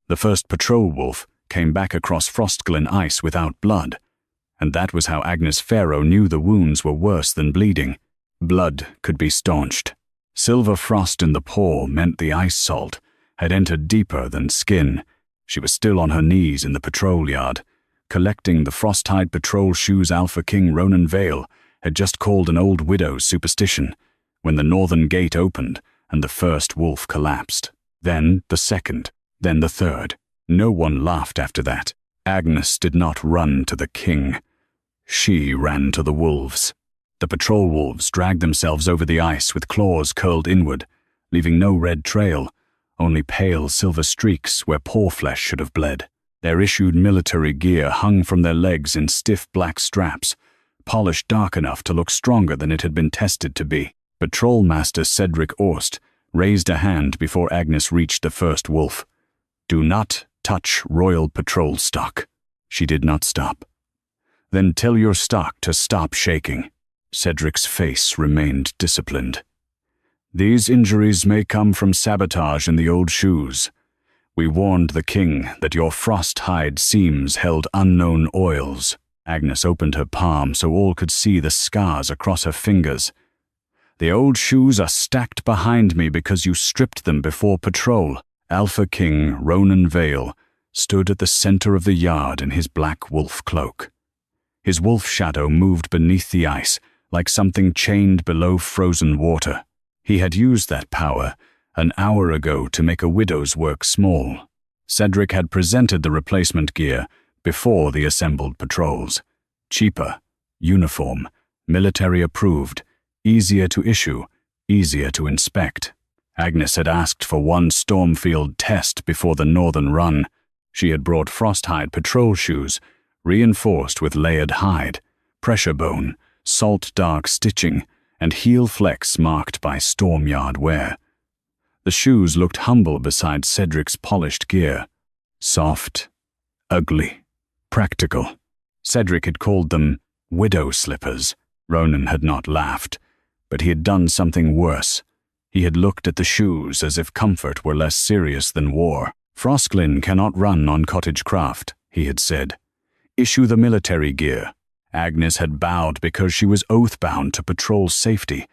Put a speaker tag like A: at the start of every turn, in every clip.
A: The first patrol wolf came back across Frostglin ice without blood, and that was how Agnes Fairrow knew the wounds were worse than bleeding. Blood could be staunched. Silver frost in the paw meant the ice salt had entered deeper than skin. She was still on her knees in the patrol yard, collecting the Frosthide patrol shoes Alpha King Ronan Veyl had just called an old widow's superstition, when the northern gate opened and the first wolf collapsed. Then the second, then the third. No one laughed after that. Agnes did not run to the king. She ran to the wolves. The patrol wolves dragged themselves over the ice with claws curled inward, leaving no red trail, only pale silver streaks where paw flesh should have bled. Their issued military gear hung from their legs in stiff black straps, polished dark enough to look stronger than it had been tested to be. Patrol Master Cedric Orst raised a hand before Agnes reached the first wolf. "Do not touch royal patrol stock." She did not stop. "Then tell your stock to stop shaking." Cedric's face remained disciplined. "These injuries may come from sabotage in the old shoes. We warned the king that your frosthide seams held unknown oils." Agnes opened her palm so all could see the scars across her fingers. "The old shoes are stacked behind me because you stripped them before patrol." Alpha King Ronan Veyl stood at the center of the yard in his black wolf cloak. His wolf shadow moved beneath the ice like something chained below frozen water. He had used that power an hour ago to make a widow's work small. Cedric had presented the replacement gear before the assembled patrols. Cheaper, uniform, military approved, easier to issue, easier to inspect. Agnes had asked for one Stormfield test before the northern run. She had brought Frosthide patrol shoes, reinforced with layered hide, pressure bone, salt dark stitching, and heel flecks marked by stormyard wear. The shoes looked humble beside Cedric's polished gear. Soft, ugly, practical. Cedric had called them widow slippers. Ronan had not laughed, but he had done something worse. He had looked at the shoes as if comfort were less serious than war. "Frostglin cannot run on cottage craft," he had said. "Issue the military gear." Agnes had bowed because she was oath-bound to patrol safety,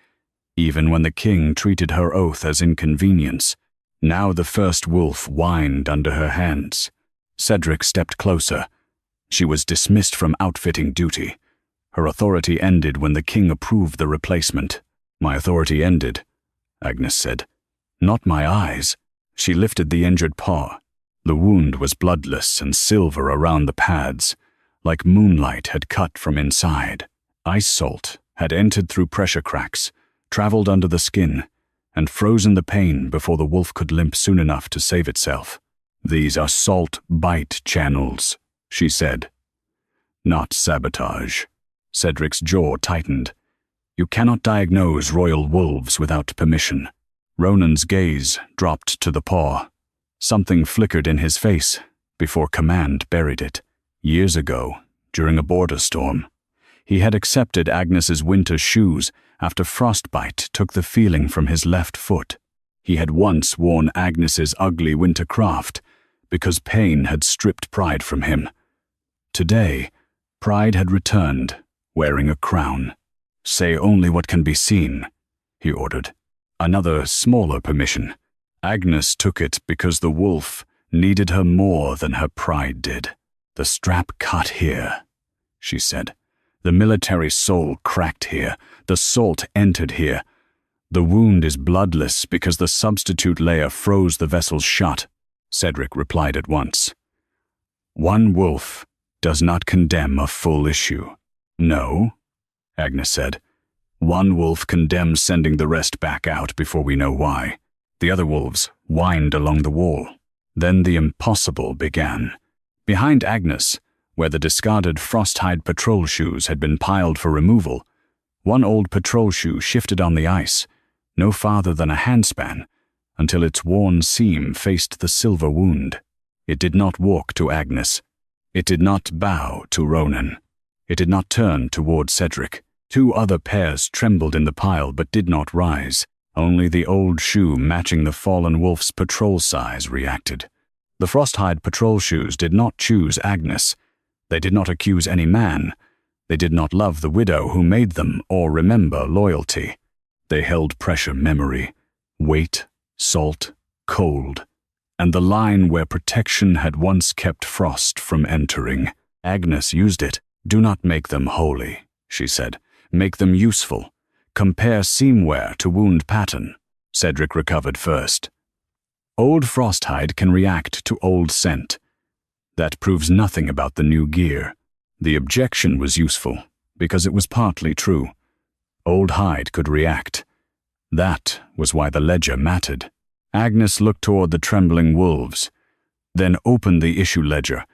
A: even when the king treated her oath as inconvenience. Now the first wolf whined under her hands. Cedric stepped closer. She was dismissed from outfitting duty. Her authority ended when the king approved the replacement. "My authority ended," Agnes said. "Not my eyes." She lifted the injured paw. The wound was bloodless and silver around the pads, like moonlight had cut from inside. Ice salt had entered through pressure cracks, traveled under the skin, and frozen the pain before the wolf could limp soon enough to save itself. "These are salt bite channels," she said. "Not sabotage." Cedric's jaw tightened. "You cannot diagnose royal wolves without permission." Ronan's gaze dropped to the paw. Something flickered in his face before command buried it. Years ago, during a border storm, he had accepted Agnes's winter shoes after frostbite took the feeling from his left foot. He had once worn Agnes's ugly winter craft because pain had stripped pride from him. Today, pride had returned, wearing a crown. "Say only what can be seen," he ordered. Another, smaller permission. Agnes took it because the wolf needed her more than her pride did. "The strap cut here," she said. "The military soul cracked here. The salt entered here. The wound is bloodless because the substitute layer froze the vessels shut." Cedric replied at once. "One wolf does not condemn a full issue." "No," Agnes said. "One wolf condemns sending the rest back out before we know why." The other wolves whined along the wall. Then the impossible began. Behind Agnes, where the discarded Frosthide patrol shoes had been piled for removal, one old patrol shoe shifted on the ice, no farther than a handspan, until its worn seam faced the silver wound. It did not walk to Agnes. It did not bow to Ronan. It did not turn toward Cedric. Two other pairs trembled in the pile but did not rise. Only the old shoe matching the fallen wolf's patrol size reacted. The Frosthide patrol shoes did not choose Agnes. They did not accuse any man. They did not love the widow who made them or remember loyalty. They held pressure memory, weight, salt, cold, and the line where protection had once kept frost from entering. Agnes used it. "Do not make them holy," she said. "Make them useful. Compare seam wear to wound pattern." Cedric recovered first. Old Frosthide can react to old scent. That proves nothing about the new gear. The objection was useful, because it was partly true. Old hide could react. That was why the ledger mattered. Agnes looked toward the trembling wolves, then opened the issue ledger.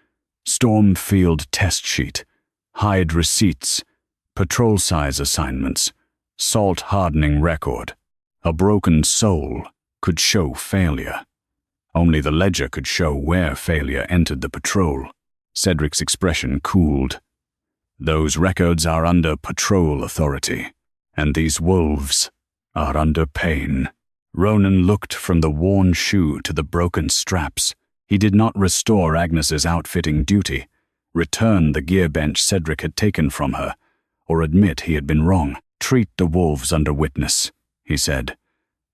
A: Stormfield test sheet, hide receipts, patrol size assignments, salt hardening record. A broken soul could show failure. Only the ledger could show where failure entered the patrol. Cedric's expression cooled. Those records are under patrol authority, and these wolves are under pain. Ronan looked from the worn shoe to the broken straps. He did not restore Agnes's outfitting duty, return the gear bench Cedric had taken from her, or admit he had been wrong. "Treat the wolves under witness," he said.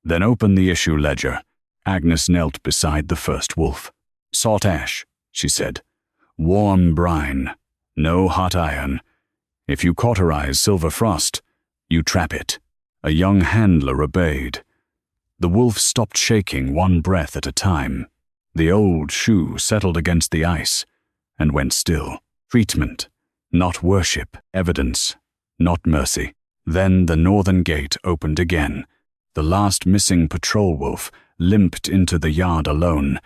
A: "Then open the issue ledger." Agnes knelt beside the first wolf. "Salt ash," she said. "Warm brine. No hot iron. If you cauterize silver frost, you trap it." A young handler obeyed. The wolf stopped shaking one breath at a time. The old shoe settled against the ice and went still. Treatment, not worship. Evidence, not mercy. Then the northern gate opened again. The last missing patrol wolf limped into the yard alone,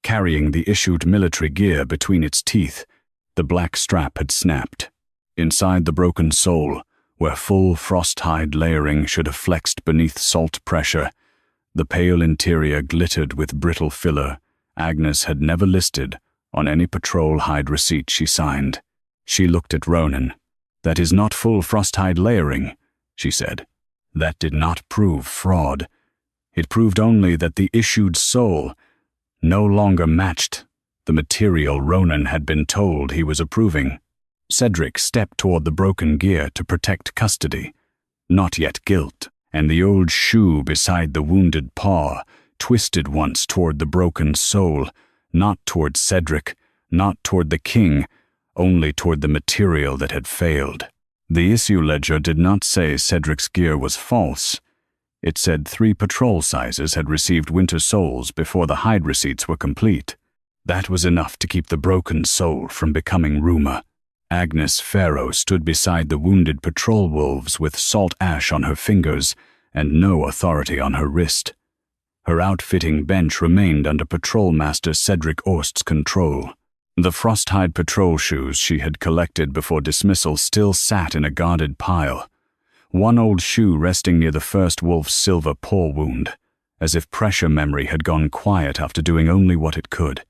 A: carrying the issued military gear between its teeth. The black strap had snapped. Inside the broken sole, where full frosthide layering should have flexed beneath salt pressure, the pale interior glittered with brittle filler Agnes had never listed on any patrol hide receipt she signed. She looked at Ronan. "That is not full frosthide layering," she said. "That did not prove fraud. It proved only that the issued sole no longer matched the material Ronan had been told he was approving." Cedric stepped toward the broken gear to protect custody, not yet guilt, and the old shoe beside the wounded paw twisted once toward the broken sole, not toward Cedric, not toward the king, only toward the material that had failed. The issue ledger did not say Cedric's gear was false. It said 3 patrol sizes had received winter soles before the hide receipts were complete. That was enough to keep the broken sole from becoming rumor. Agnes Fairrow stood beside the wounded patrol wolves with salt ash on her fingers and no authority on her wrist. Her outfitting bench remained under Patrol Master Cedric Orst's control. The frosthide patrol shoes she had collected before dismissal still sat in a guarded pile, one old shoe resting near the first wolf's silver paw wound, as if pressure memory had gone quiet after doing only what it could.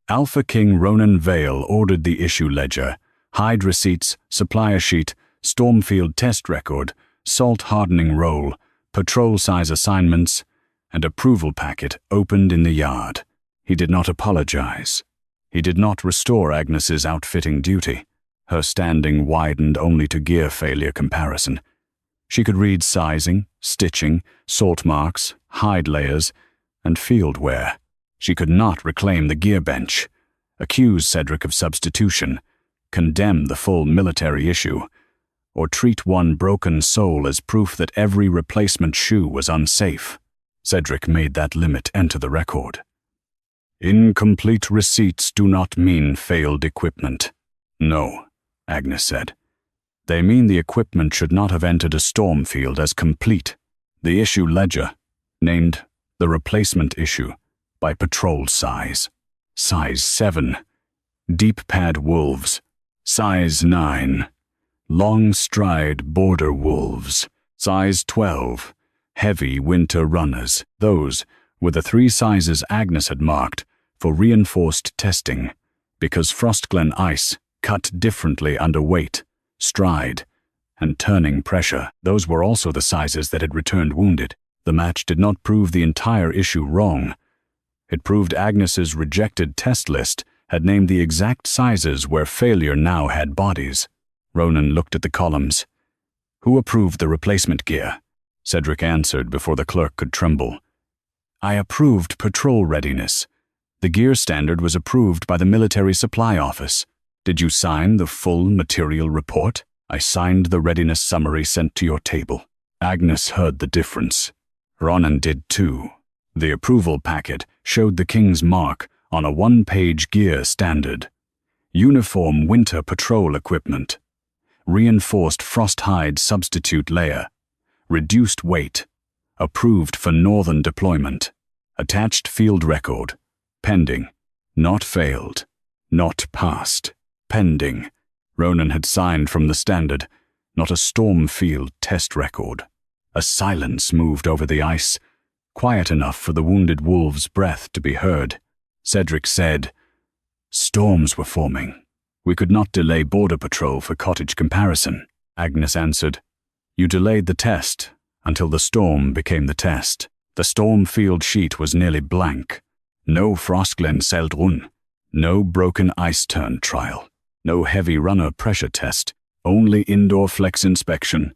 A: Alpha King Ronan Veyl ordered the issue ledger, hide receipts, supplier sheet, Stormfield test record, salt hardening roll, patrol size assignments, and approval packet opened in the yard. He did not apologize. He did not restore Agnes's outfitting duty. Her standing widened only to gear failure comparison. She could read sizing, stitching, salt marks, hide layers, and field wear. She could not reclaim the gear bench, accuse Cedric of substitution, condemn the full military issue, or treat one broken sole as proof that every replacement shoe was unsafe. Cedric made that limit enter the record. "Incomplete receipts do not mean failed equipment." "No," Agnes said. "They mean the equipment should not have entered a Stormfield as complete." The issue ledger, named the replacement issue, by patrol size. Size 7, deep pad wolves. Size 9, long stride border wolves. Size 12, heavy winter runners. Those were the 3 sizes Agnes had marked for reinforced testing, because Frostglen ice cut differently under weight, stride, and turning pressure. Those were also the sizes that had returned wounded. The match did not prove the entire issue wrong. It proved Agnes's rejected test list had named the exact sizes where failure now had bodies. Ronan looked at the columns. "Who approved the replacement gear?" Cedric answered before the clerk could tremble. "I approved patrol readiness. The gear standard was approved by the Military Supply Office. Did you sign the full material report?" "I signed the readiness summary sent to your table." Agnes heard the difference. Ronan did too. The approval packet showed the King's mark on a one-page gear standard. Uniform winter patrol equipment. Reinforced Frosthide substitute layer. Reduced weight. Approved for northern deployment. Attached field record. Pending. Not failed. Not passed. Pending. Ronan had signed from the standard, not a storm field test record. A silence moved over the ice, quiet enough for the wounded wolf's breath to be heard. Cedric said, "Storms were forming. We could not delay border patrol for cottage comparison." Agnes answered, "You delayed the test until the storm became the test." The storm field sheet was nearly blank. No Frostglen Seldrun. No broken ice turn trial. No heavy runner pressure test. Only indoor flex inspection,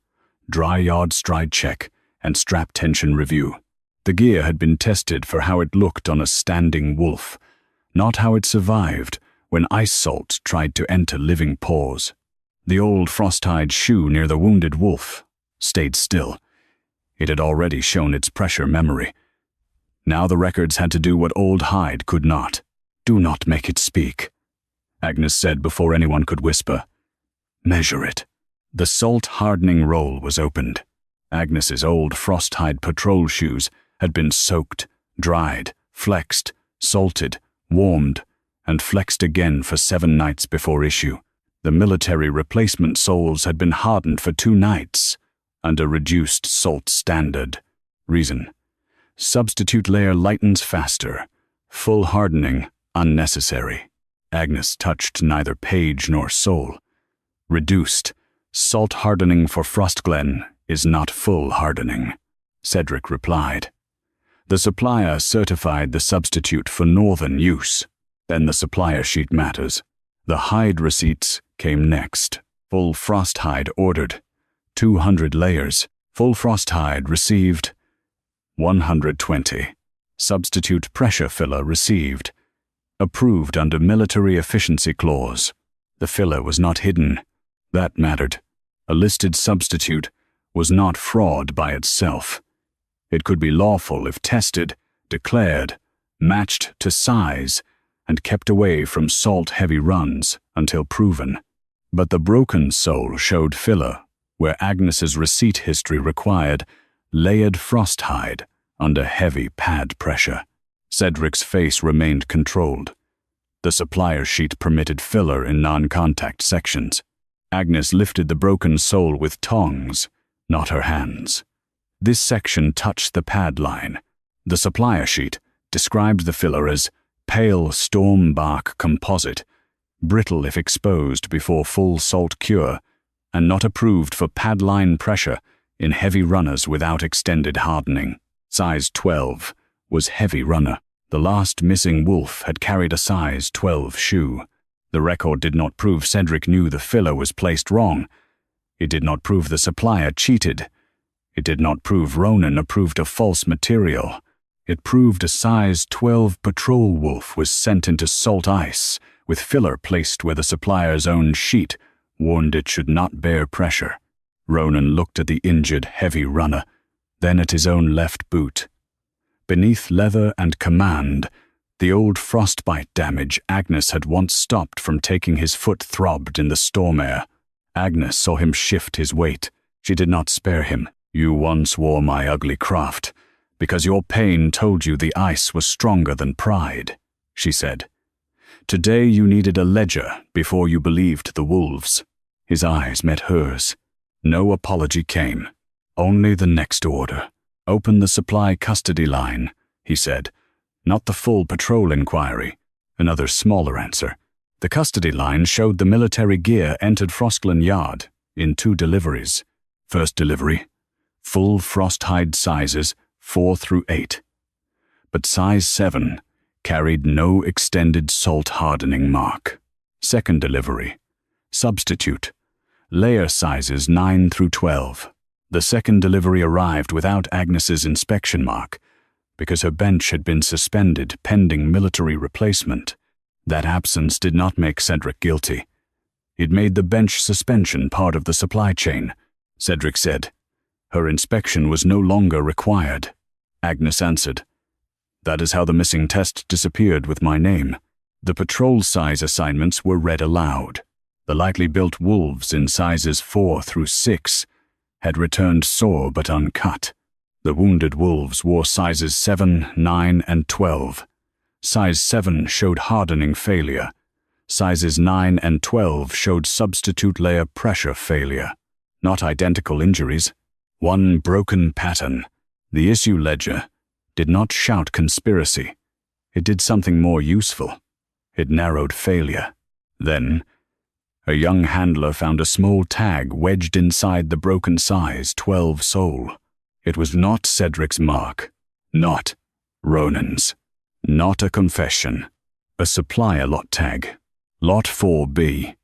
A: dry yard stride check, and strap tension review. The gear had been tested for how it looked on a standing wolf, not how it survived when ice salt tried to enter living pores. The old Frosthide shoe near the wounded wolf stayed still. It had already shown its pressure memory. Now the records had to do what old hide could not. "Do not make it speak," Agnes said before anyone could whisper. "Measure it." The salt-hardening roll was opened. Agnes's old Frosthide patrol shoes had been soaked, dried, flexed, salted, warmed, and flexed again for 7 nights before issue. The military replacement soles had been hardened for 2 nights under reduced salt standard. Reason: substitute layer lightens faster. Full hardening unnecessary. Agnes touched neither page nor sole. Reduced, salt hardening for Frostglen is not full hardening, Cedric replied. The supplier certified the substitute for northern use. Then the supplier sheet matters. The hide receipts came next. Full Frosthide ordered. 200 layers. Full Frosthide received 120. Substitute pressure filler received. Approved under military efficiency clause. The filler was not hidden. That mattered. A listed substitute was not fraud by itself. It could be lawful if tested, declared, matched to size, and kept away from salt-heavy runs until proven. But the broken sole showed filler, where Agnes's receipt history required layered Frosthide under heavy pad pressure. Cedric's face remained controlled. The supplier sheet permitted filler in non-contact sections. Agnes lifted the broken sole with tongs, not her hands. This section touched the pad line. The supplier sheet described the filler as pale storm bark composite, brittle if exposed before full salt cure, and not approved for pad line pressure in heavy runners without extended hardening. Size 12 was heavy runner. The last missing wolf had carried a size 12 shoe. The record did not prove Cedric knew the filler was placed wrong. It did not prove the supplier cheated. It did not prove Ronan approved a false material. It proved a size 12 patrol wolf was sent into salt ice, with filler placed where the supplier's own sheet warned it should not bear pressure. Ronan looked at the injured heavy runner, then at his own left boot. Beneath leather and command, the old frostbite damage Agnes had once stopped from taking his foot throbbed in the storm air. Agnes saw him shift his weight. She did not spare him. "You once wore my ugly craft, because your pain told you the ice was stronger than pride," she said. "Today you needed a ledger before you believed the wolves." His eyes met hers. No apology came, only the next order. "Open the supply custody line," he said. "Not the full patrol inquiry." Another smaller answer. The custody line showed the military gear entered Frostglen Yard in 2 deliveries. First delivery, full Frosthide sizes 4 through 8. But size 7 carried no extended salt hardening mark. Second delivery. Substitute. Layer sizes 9 through 12. The second delivery arrived without Agnes's inspection mark, because her bench had been suspended pending military replacement. That absence did not make Cedric guilty. It made the bench suspension part of the supply chain, Cedric said. Her inspection was no longer required. Agnes answered, "That is how the missing test disappeared with my name." The patrol size assignments were read aloud. The lightly built wolves in sizes 4 through 6 had returned sore but uncut. The wounded wolves wore sizes 7, 9, and 12. Size 7 showed hardening failure. Sizes 9 and 12 showed substitute layer pressure failure. Not identical injuries. One broken pattern. The issue ledger did not shout conspiracy. It did something more useful. It narrowed failure. Then, a young handler found a small tag wedged inside the broken size 12 sole. It was not Cedric's mark. Not Ronan's. Not a confession. A supplier lot tag. Lot 4B.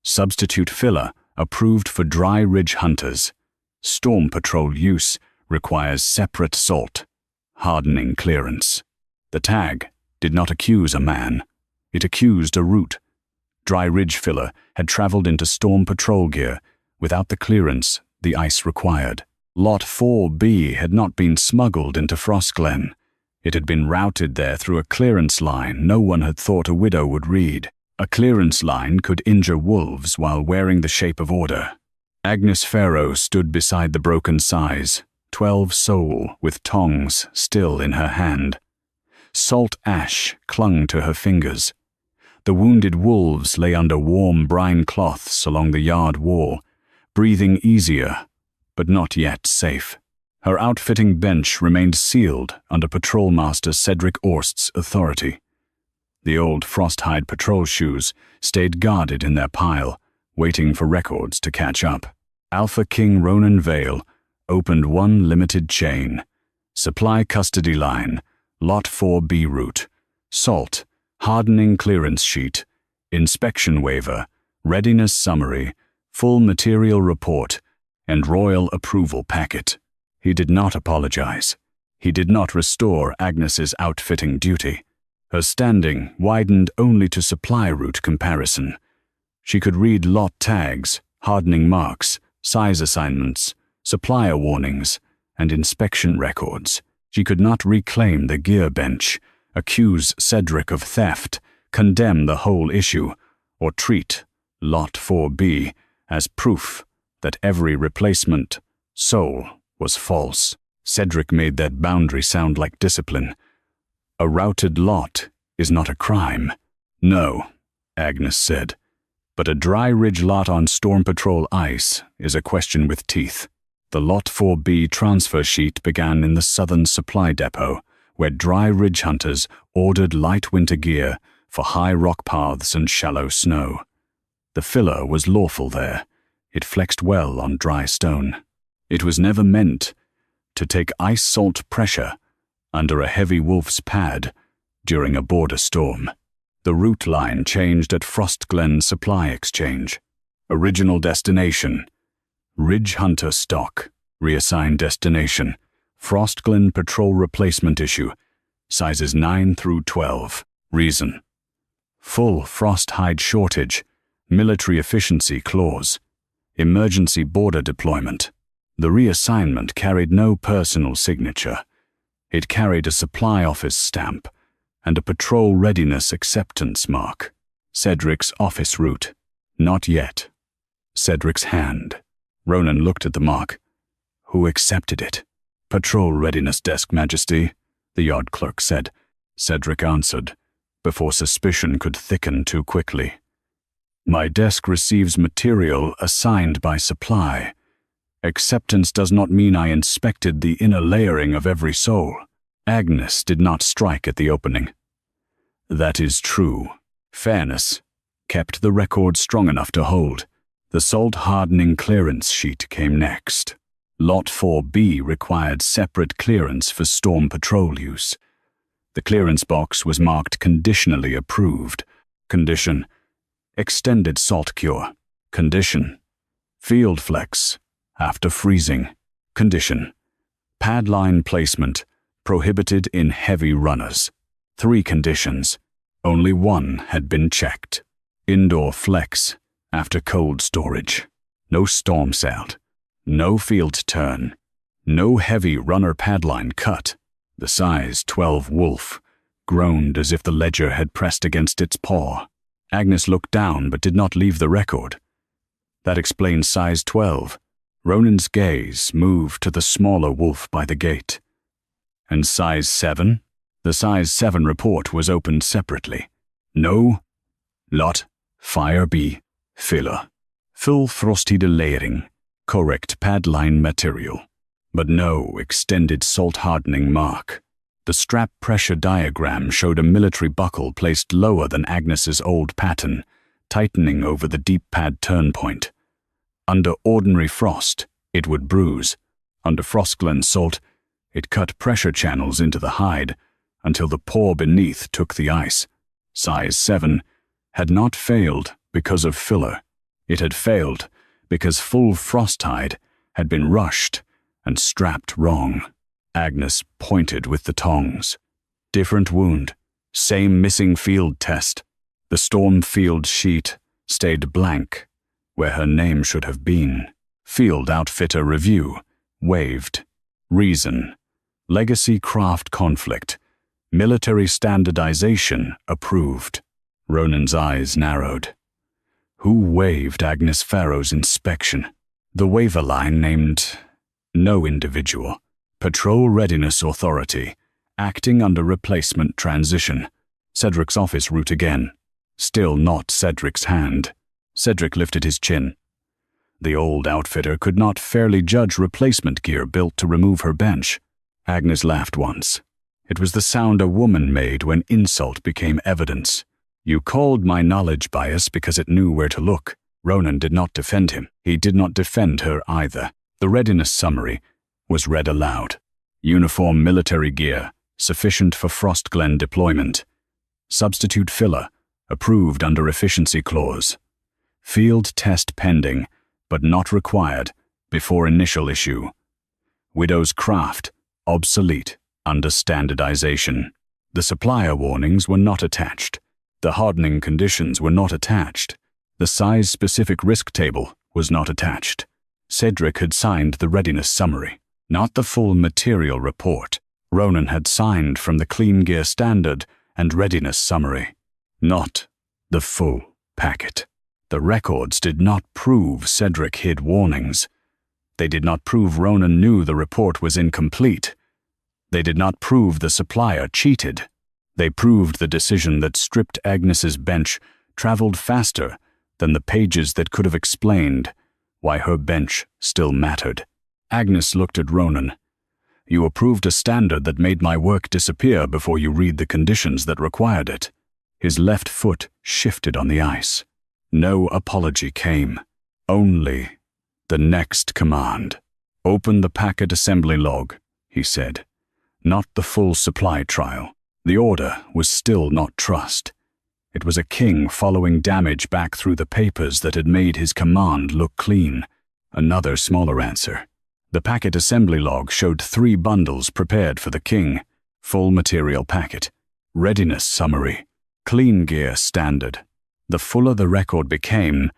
A: Substitute filler approved for dry ridge hunters. Storm patrol use requires separate salt. Hardening clearance. The tag did not accuse a man. It accused a route. Dry ridge filler had traveled into storm patrol gear without the clearance the ice required. Lot 4B had not been smuggled into Frostglen. It had been routed there through a clearance line no one had thought a widow would read. A clearance line could injure wolves while wearing the shape of order. Agnes Fairrow stood beside the broken size, 12 sole, with tongs still in her hand. Salt ash clung to her fingers. The wounded wolves lay under warm brine cloths along the yard wall, breathing easier, but not yet safe. Her outfitting bench remained sealed under Patrol Master Cedric Orst's authority. The old Frosthide patrol shoes stayed guarded in their pile, waiting for records to catch up. Alpha King Ronan Veyl opened one limited chain. Supply custody line, Lot 4B route, salt, hardening clearance sheet, inspection waiver, readiness summary, full material report, and royal approval packet. He did not apologize. He did not restore Agnes's outfitting duty. Her standing widened only to supply route comparison. She could read lot tags, hardening marks, size assignments, supplier warnings, and inspection records. She could not reclaim the gear bench, accuse Cedric of theft, condemn the whole issue, or treat Lot 4B as proof that every replacement soul was false. Cedric made that boundary sound like discipline. A routed lot is not a crime. No, Agnes said, but a dry ridge lot on Storm Patrol ice is a question with teeth. The Lot 4B transfer sheet began in the southern supply depot, where dry ridge hunters ordered light winter gear for high rock paths and shallow snow. The filler was lawful there. It flexed well on dry stone. It was never meant to take ice salt pressure under a heavy wolf's pad during a border storm. The route line changed at Frostglen Supply Exchange. Original destination, Ridge Hunter stock. Reassigned destination, Frostglen Patrol Replacement issue, sizes 9 through 12. Reason, full Frosthide shortage, military efficiency clause, emergency border deployment. The reassignment carried no personal signature. It carried a supply office stamp and a patrol readiness acceptance mark. Cedric's office route. Not yet. Cedric's hand. Ronan looked at the mark. Who accepted it? Patrol readiness desk, Majesty, the yard clerk said. Cedric answered, before suspicion could thicken too quickly. My desk receives material assigned by supply. Acceptance does not mean I inspected the inner layering of every soul. Agnes did not strike at the opening. That is true. Fairness kept the record strong enough to hold. The salt hardening clearance sheet came next. Lot 4B required separate clearance for storm patrol use. The clearance box was marked conditionally approved. Condition: extended salt cure. Condition: field flex after freezing. Condition: pad line placement prohibited in heavy runners. 3 conditions. Only one had been checked. Indoor flex after cold storage. No storm celt. No field turn. No heavy runner pad line cut. The size 12 wolf groaned as if the ledger had pressed against its paw. Agnes looked down but did not leave the record. That explained size 12. Ronan's gaze moved to the smaller wolf by the gate. And size 7? The size 7 report was opened separately. No. Lot. Fire B. Filler. Full Frosthide layering. Correct pad line material. But no extended salt hardening mark. The strap pressure diagram showed a military buckle placed lower than Agnes's old pattern, tightening over the deep pad turn point. Under ordinary frost, it would bruise. Under Frostglen salt, it cut pressure channels into the hide until the paw beneath took the ice. Size 7 had not failed because of filler. It had failed because full Frosthide had been rushed and strapped wrong. Agnes pointed with the tongs. Different wound, same missing field test. The storm field sheet stayed blank where her name should have been. Field outfitter review, waived. Reason: legacy craft conflict. Military standardization approved. Ronan's eyes narrowed. Who waived Agnes Fairrow's inspection? The waiver line named no individual. Patrol Readiness Authority, acting under replacement transition. Cedric's office route again. Still not Cedric's hand. Cedric lifted his chin. The old outfitter could not fairly judge replacement gear built to remove her bench. Agnes laughed once. It was the sound a woman made when insult became evidence. You called my knowledge bias because it knew where to look. Ronan did not defend him. He did not defend her either. The readiness summary was read aloud. Uniform military gear, sufficient for Frostglen deployment. Substitute filler, approved under efficiency clause. Field test pending, but not required, before initial issue. Widow's craft, obsolete, under standardization. The supplier warnings were not attached. The hardening conditions were not attached. The size-specific risk table was not attached. Cedric had signed the readiness summary, not the full material report. Ronan had signed from the clean gear standard and readiness summary, not the full packet. The records did not prove Cedric hid warnings. They did not prove Ronan knew the report was incomplete. They did not prove the supplier cheated. They proved the decision that stripped Agnes's bench traveled faster than the pages that could have explained why her bench still mattered. Agnes looked at Ronan. You approved a standard that made my work disappear before you read the conditions that required it. His left foot shifted on the ice. No apology came. Only the next command. Open the packet assembly log, he said. Not the full supply trial. The order was still not trust. It was a king following damage back through the papers that had made his command look clean. Another smaller answer. The packet assembly log showed 3 bundles prepared for the king. Full material packet. Readiness summary. Clean gear standard. The fuller the record became,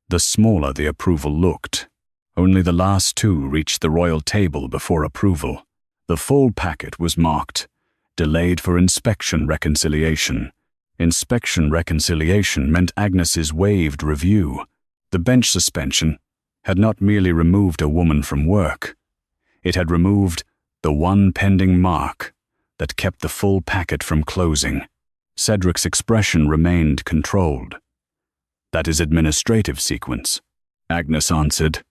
A: the smaller the approval looked. Only the last 2 reached the royal table before approval. The full packet was marked, delayed for inspection reconciliation. Inspection reconciliation meant Agnes's waived review. The bench suspension had not merely removed a woman from work. It had removed the one pending mark that kept the full packet from closing. Cedric's expression remained controlled. That is administrative sequence, Agnes answered.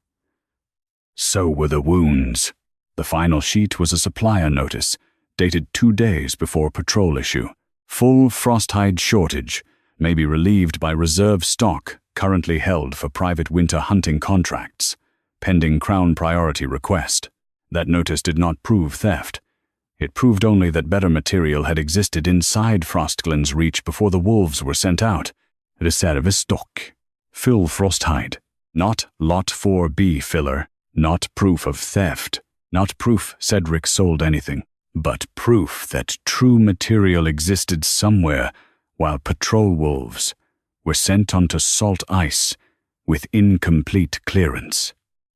A: So were the wounds. The final sheet was a supplier notice, dated 2 days before patrol issue. Full Frosthide shortage may be relieved by reserve stock currently held for private winter hunting contracts, pending Crown priority request. That notice did not prove theft. It proved only that better material had existed inside Frostglen's reach before the wolves were sent out. Reservestock. Fill Frosthide. Not Lot 4B filler. Not proof of theft. Not proof Cedric sold anything. But proof that true material existed somewhere while patrol wolves were sent onto salt ice with incomplete clearance.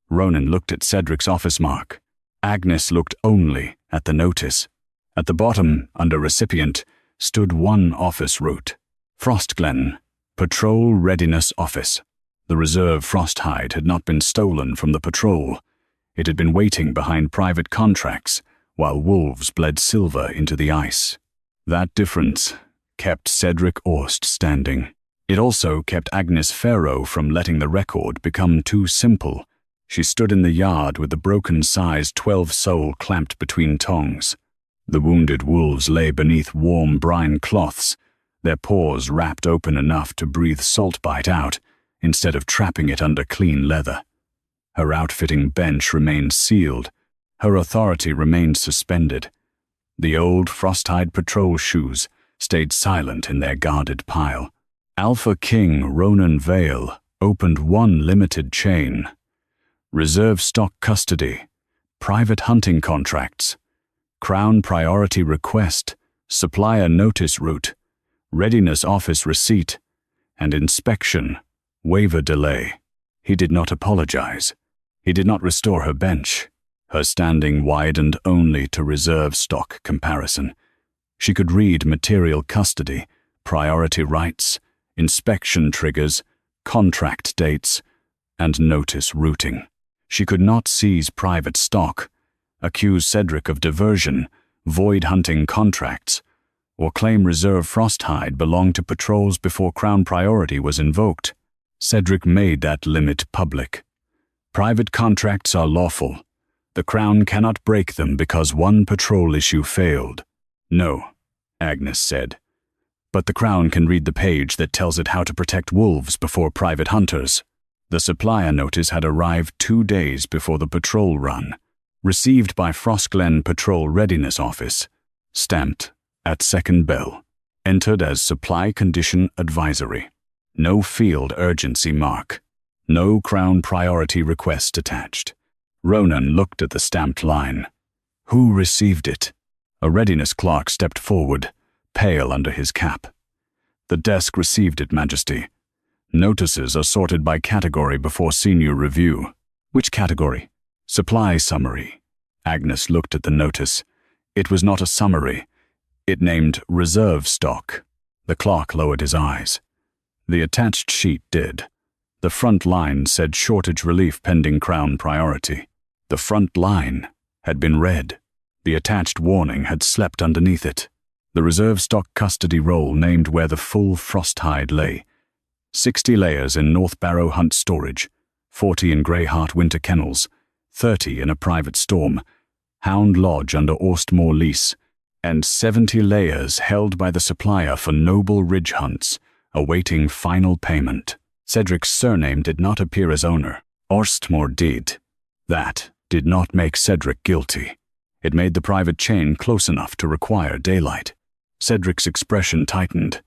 A: Ronan looked at Cedric's office mark. Agnes looked only at the notice. At the bottom, under recipient, stood one office route. Frostglen, Patrol Readiness Office. The reserve Frosthide had not been stolen from the patrol. It had been waiting behind private contracts while wolves bled silver into the ice. That difference kept Cedric Orst standing. It also kept Agnes Fairrow from letting the record become too simple. She stood in the yard with the broken-sized 12 sole clamped between tongs. The wounded wolves lay beneath warm brine cloths, their paws wrapped open enough to breathe salt bite out instead of trapping it under clean leather. Her outfitting bench remained sealed. Her authority remained suspended. The old Frosthide patrol shoes stayed silent in their guarded pile. Alpha King Ronan Veyl opened one limited chain. Reserve stock custody, private hunting contracts, Crown priority request, supplier notice route, readiness office receipt, and inspection, waiver delay. He did not apologize. He did not restore her bench. Her standing widened only to reserve stock comparison. She could read material custody, priority rights, inspection triggers, contract dates, and notice routing. She could not seize private stock, accuse Cedric of diversion, void hunting contracts, or claim reserve Frosthide belonged to patrols before Crown priority was invoked. Cedric made that limit public. Private contracts are lawful. The Crown cannot break them because one patrol issue failed. No, Agnes said. But the Crown can read the page that tells it how to protect wolves before private hunters. The supplier notice had arrived 2 days before the patrol run, received by Frostglen Patrol Readiness Office, stamped at second bell, entered as supply condition advisory. No field urgency mark. No Crown priority request attached. Ronan looked at the stamped line. Who received it? A readiness clerk stepped forward, pale under his cap. The desk received it, Majesty. Notices are sorted by category before senior review. Which category? Supply summary. Agnes looked at the notice. It was not a summary. It named reserve stock. The clerk lowered his eyes. The attached sheet did. The front line said shortage relief pending Crown priority. The front line had been read. The attached warning had slept underneath it. The reserve stock custody roll named where the full Frosthide lay. 60 layers in North Barrow Hunt storage, 40 in Greyheart Winter Kennels, 30 in a private storm, Hound Lodge under Orstmore lease, and 70 layers held by the supplier for Noble Ridge hunts, awaiting final payment. Cedric's surname did not appear as owner. Orstmore did. That did not make Cedric guilty. It made the private chain close enough to require daylight. Cedric's expression tightened.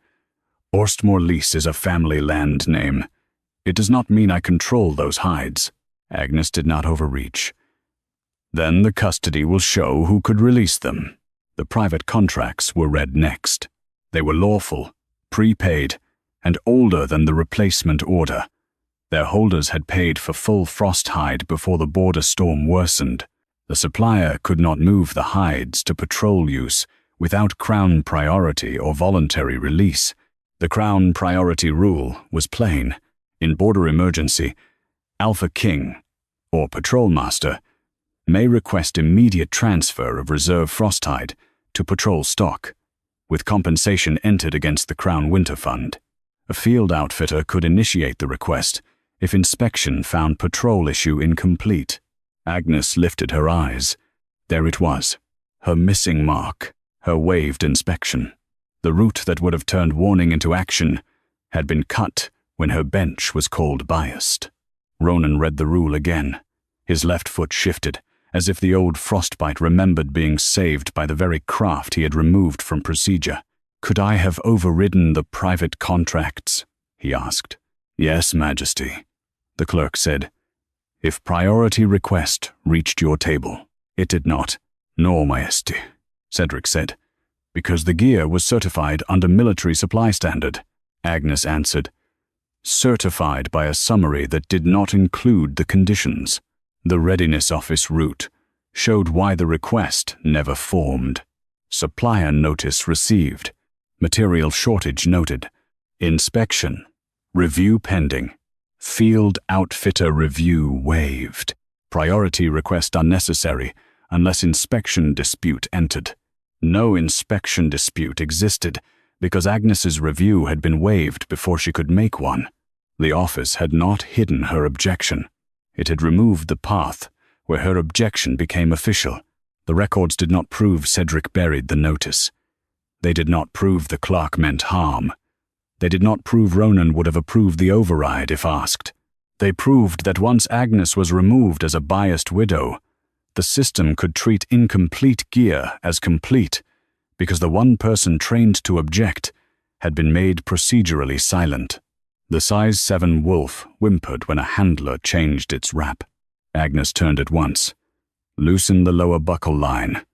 A: Orstmore lease is a family land name. It does not mean I control those hides. Agnes did not overreach. Then the custody will show who could release them. The private contracts were read next. They were lawful, prepaid, and older than the replacement order. Their holders had paid for full Frosthide before the border storm worsened. The supplier could not move the hides to patrol use without Crown priority or voluntary release. The Crown priority rule was plain. In border emergency, Alpha King, or Patrol Master, may request immediate transfer of reserve Frosthide to patrol stock, with compensation entered against the Crown Winter Fund. A field outfitter could initiate the request if inspection found patrol issue incomplete. Agnes lifted her eyes. There it was, her missing mark, her waived inspection. The route that would have turned warning into action had been cut when her bench was called biased. Ronan read the rule again. His left foot shifted, as if the old frostbite remembered being saved by the very craft he had removed from procedure. "Could I have overridden the private contracts?" he asked. "Yes, Majesty," the clerk said. "If priority request reached your table." "It did not." "No, Majesty," Cedric said, "because the gear was certified under military supply standard." Agnes answered, "Certified by a summary that did not include the conditions." The Readiness Office route showed why the request never formed. Supplier notice received. Material shortage noted. Inspection. Review pending. Field outfitter review waived. Priority request unnecessary unless inspection dispute entered. No inspection dispute existed because Agnes's review had been waived before she could make one. The office had not hidden her objection. It had removed the path where her objection became official. The records did not prove Cedric buried the notice. They did not prove the clerk meant harm. They did not prove Ronan would have approved the override if asked. They proved that once Agnes was removed as a biased widow, the system could treat incomplete gear as complete because the one person trained to object had been made procedurally silent. The size 7 wolf whimpered when a handler changed its wrap. Agnes turned at once. "Loosen the lower buckle line.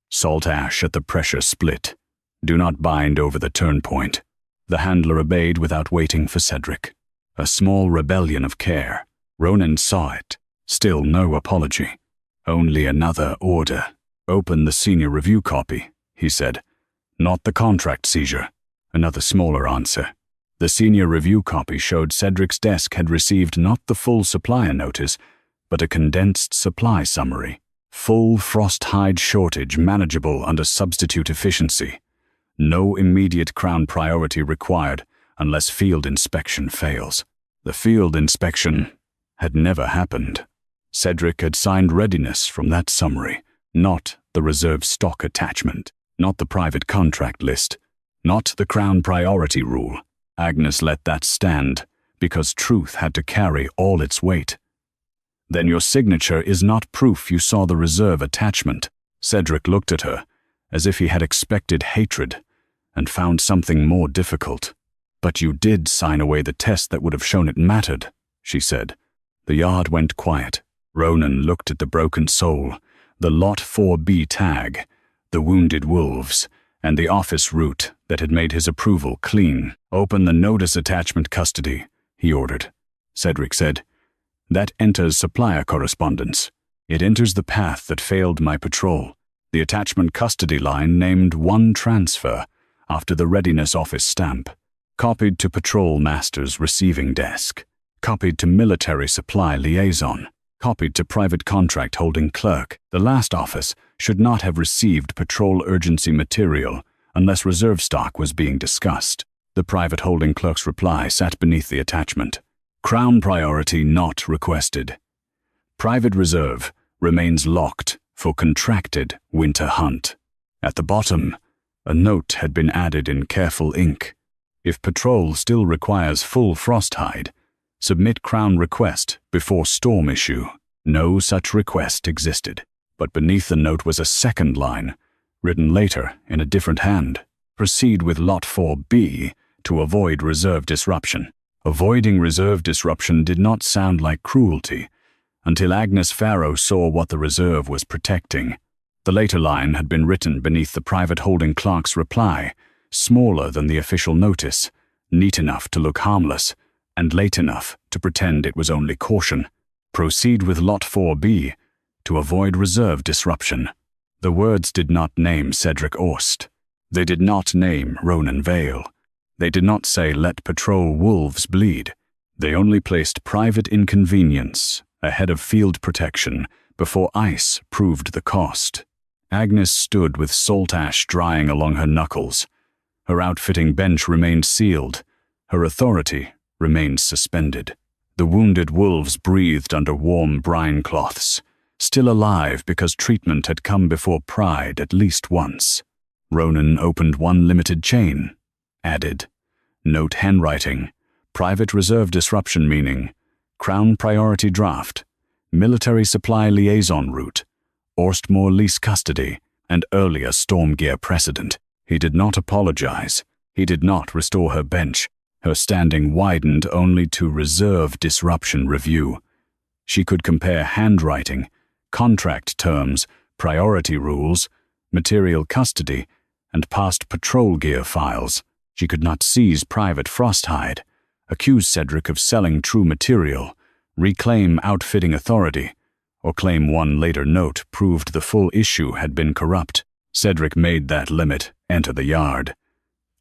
A: Salt ash at the pressure split. Do not bind over the turn point." The handler obeyed without waiting for Cedric. A small rebellion of care. Ronan saw it. Still no apology. Only another order. "Open the senior review copy," he said. "Not the contract seizure." Another smaller answer. The senior review copy showed Cedric's desk had received not the full supplier notice, but a condensed supply summary. Full Frosthide shortage manageable under substitute efficiency. No immediate crown priority required unless field inspection fails. The field inspection had never happened. Cedric had signed readiness from that summary, not the reserve stock attachment, not the private contract list, not the crown priority rule. Agnes let that stand because truth had to carry all its weight. "Then your signature is not proof you saw the reserve attachment." Cedric looked at her as if he had expected hatred and found something more difficult. "But you did sign away the test that would have shown it mattered," she said. The yard went quiet. Ronan looked at the broken soul, the Lot 4B tag, the wounded wolves, and the office route that had made his approval clean. "Open the notice attachment custody," he ordered. Cedric said, "That enters supplier correspondence. It enters the path that failed my patrol. The attachment custody line named 1 transfer after the Readiness Office stamp. Copied to Patrol Master's receiving desk. Copied to Military Supply Liaison. Copied to Private Contract Holding Clerk. The last office should not have received patrol urgency material unless reserve stock was being discussed." The private holding clerk's reply sat beneath the attachment. "Crown priority not requested. Private reserve remains locked for contracted winter hunt." At the bottom, a note had been added in careful ink. "If patrol still requires full Frosthide, submit crown request before storm issue." No such request existed. But beneath the note was a second line, written later in a different hand. "Proceed with Lot 4B to avoid reserve disruption." Avoiding reserve disruption did not sound like cruelty until Agnes Fairrow saw what the reserve was protecting. The later line had been written beneath the private holding clerk's reply, smaller than the official notice, neat enough to look harmless, and late enough to pretend it was only caution. "Proceed with Lot 4B to avoid reserve disruption." The words did not name Cedric Orst. They did not name Ronan Veyl. They did not say let patrol wolves bleed. They only placed private inconvenience ahead of field protection before ice proved the cost. Agnes stood with salt ash drying along her knuckles. Her outfitting bench remained sealed. Her authority remained suspended. The wounded wolves breathed under warm brine cloths, still alive because treatment had come before pride at least once. Ronan opened one limited chain, added, "Note handwriting, private reserve disruption meaning, crown priority draft, military supply liaison route, Orstmore lease custody, and earlier storm gear precedent. He did not apologize. He did not restore her bench. Her standing widened only to reserve disruption review. She could compare handwriting, contract terms, priority rules, material custody, and past patrol gear files. She could not seize Private Frosthide, accuse Cedric of selling true material, reclaim outfitting authority, or claim one later note proved the full issue had been corrupt. Cedric made that limit enter the yard.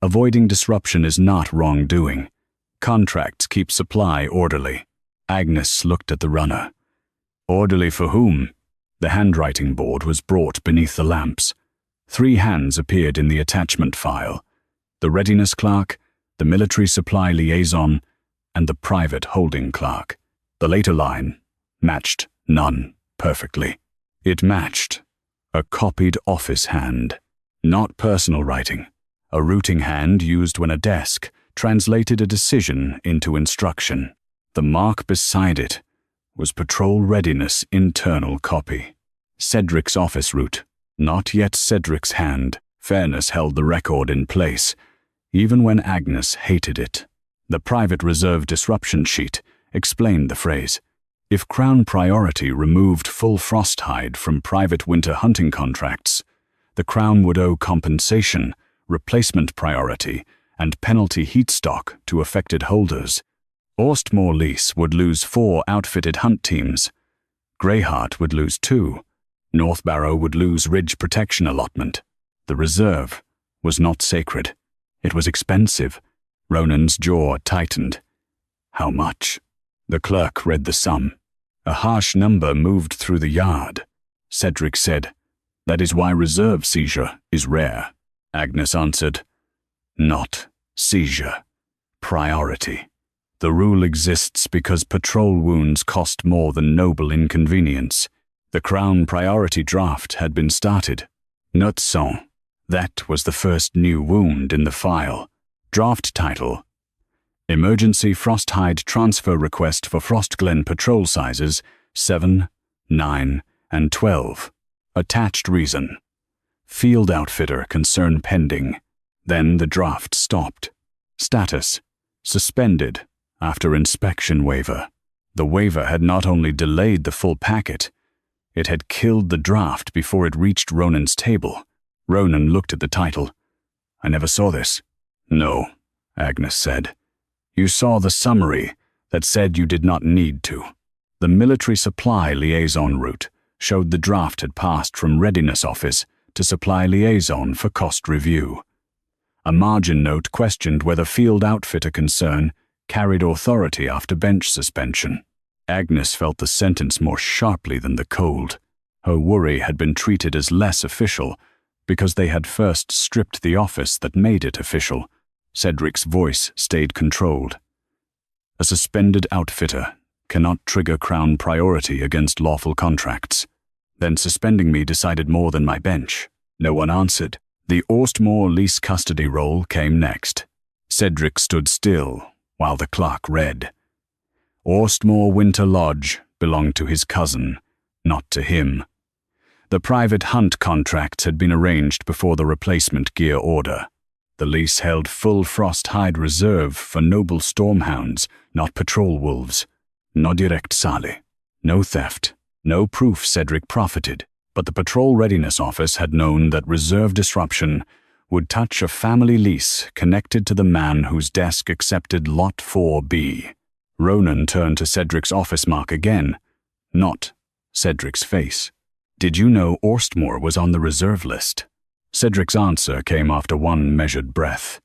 A: Avoiding disruption is not wrongdoing. Contracts keep supply orderly. Agnes looked at the runner. Orderly for whom? The handwriting board was brought beneath the lamps. 3 hands appeared in the attachment file. The readiness clerk, the military supply liaison, and the private holding clerk. The later line matched none perfectly. It matched a copied office hand, not personal writing. A routing hand used when a desk translated a decision into instruction. The mark beside it was Patrol Readiness internal copy. Cedric's office route, not yet Cedric's hand. Fairness held the record in place, even when Agnes hated it. The private reserve disruption sheet explained the phrase. If Crown Priority removed full Frosthide from private winter hunting contracts, the Crown would owe compensation, replacement priority, and penalty heat stock to affected holders. Orstmore lease would lose 4 outfitted hunt teams. Greyheart would lose 2. North Barrow would lose ridge protection allotment. The reserve was not sacred. It was expensive. Ronan's jaw tightened. How much? The clerk read the sum. A harsh number moved through the yard. Cedric said, "That is why reserve seizure is rare." Agnes answered, "Not seizure. Priority. The rule exists because patrol wounds cost more than noble inconvenience. The Crown Priority draft had been started. Note sang. That was the first new wound in the file. Draft title: Emergency Frosthide Transfer Request for Frostglen Patrol Sizes 7, 9, and 12. Attached reason: Field Outfitter concern pending. Then the draft stopped. Status: Suspended after inspection waiver. The waiver had not only delayed the full packet, it had killed the draft before it reached Ronan's table. Ronan looked at the title. "I never saw this." "No," Agnes said. "You saw the summary that said you did not need to." The military supply liaison route showed the draft had passed from readiness office to supply liaison for cost review. A margin note questioned whether field outfitter concern carried authority after bench suspension. Agnes felt the sentence more sharply than the cold. Her worry had been treated as less official because they had first stripped the office that made it official. Cedric's voice stayed controlled. "A suspended outfitter cannot trigger Crown Priority against lawful contracts. Then suspending me decided more than my bench." No one answered. The Orstmore lease custody roll came next. Cedric stood still while the clerk read. Orstmore Winter Lodge belonged to his cousin, not to him. The private hunt contracts had been arranged before the replacement gear order. The lease held full Frosthide reserve for noble stormhounds, not patrol wolves. No direct sale. No theft. No proof Cedric profited. But the Patrol Readiness Office had known that reserve disruption would touch a family lease connected to the man whose desk accepted Lot 4B. Ronan turned to Cedric's office mark again, not Cedric's face. "Did you know Orstmore was on the reserve list?" Cedric's answer came after one measured breath.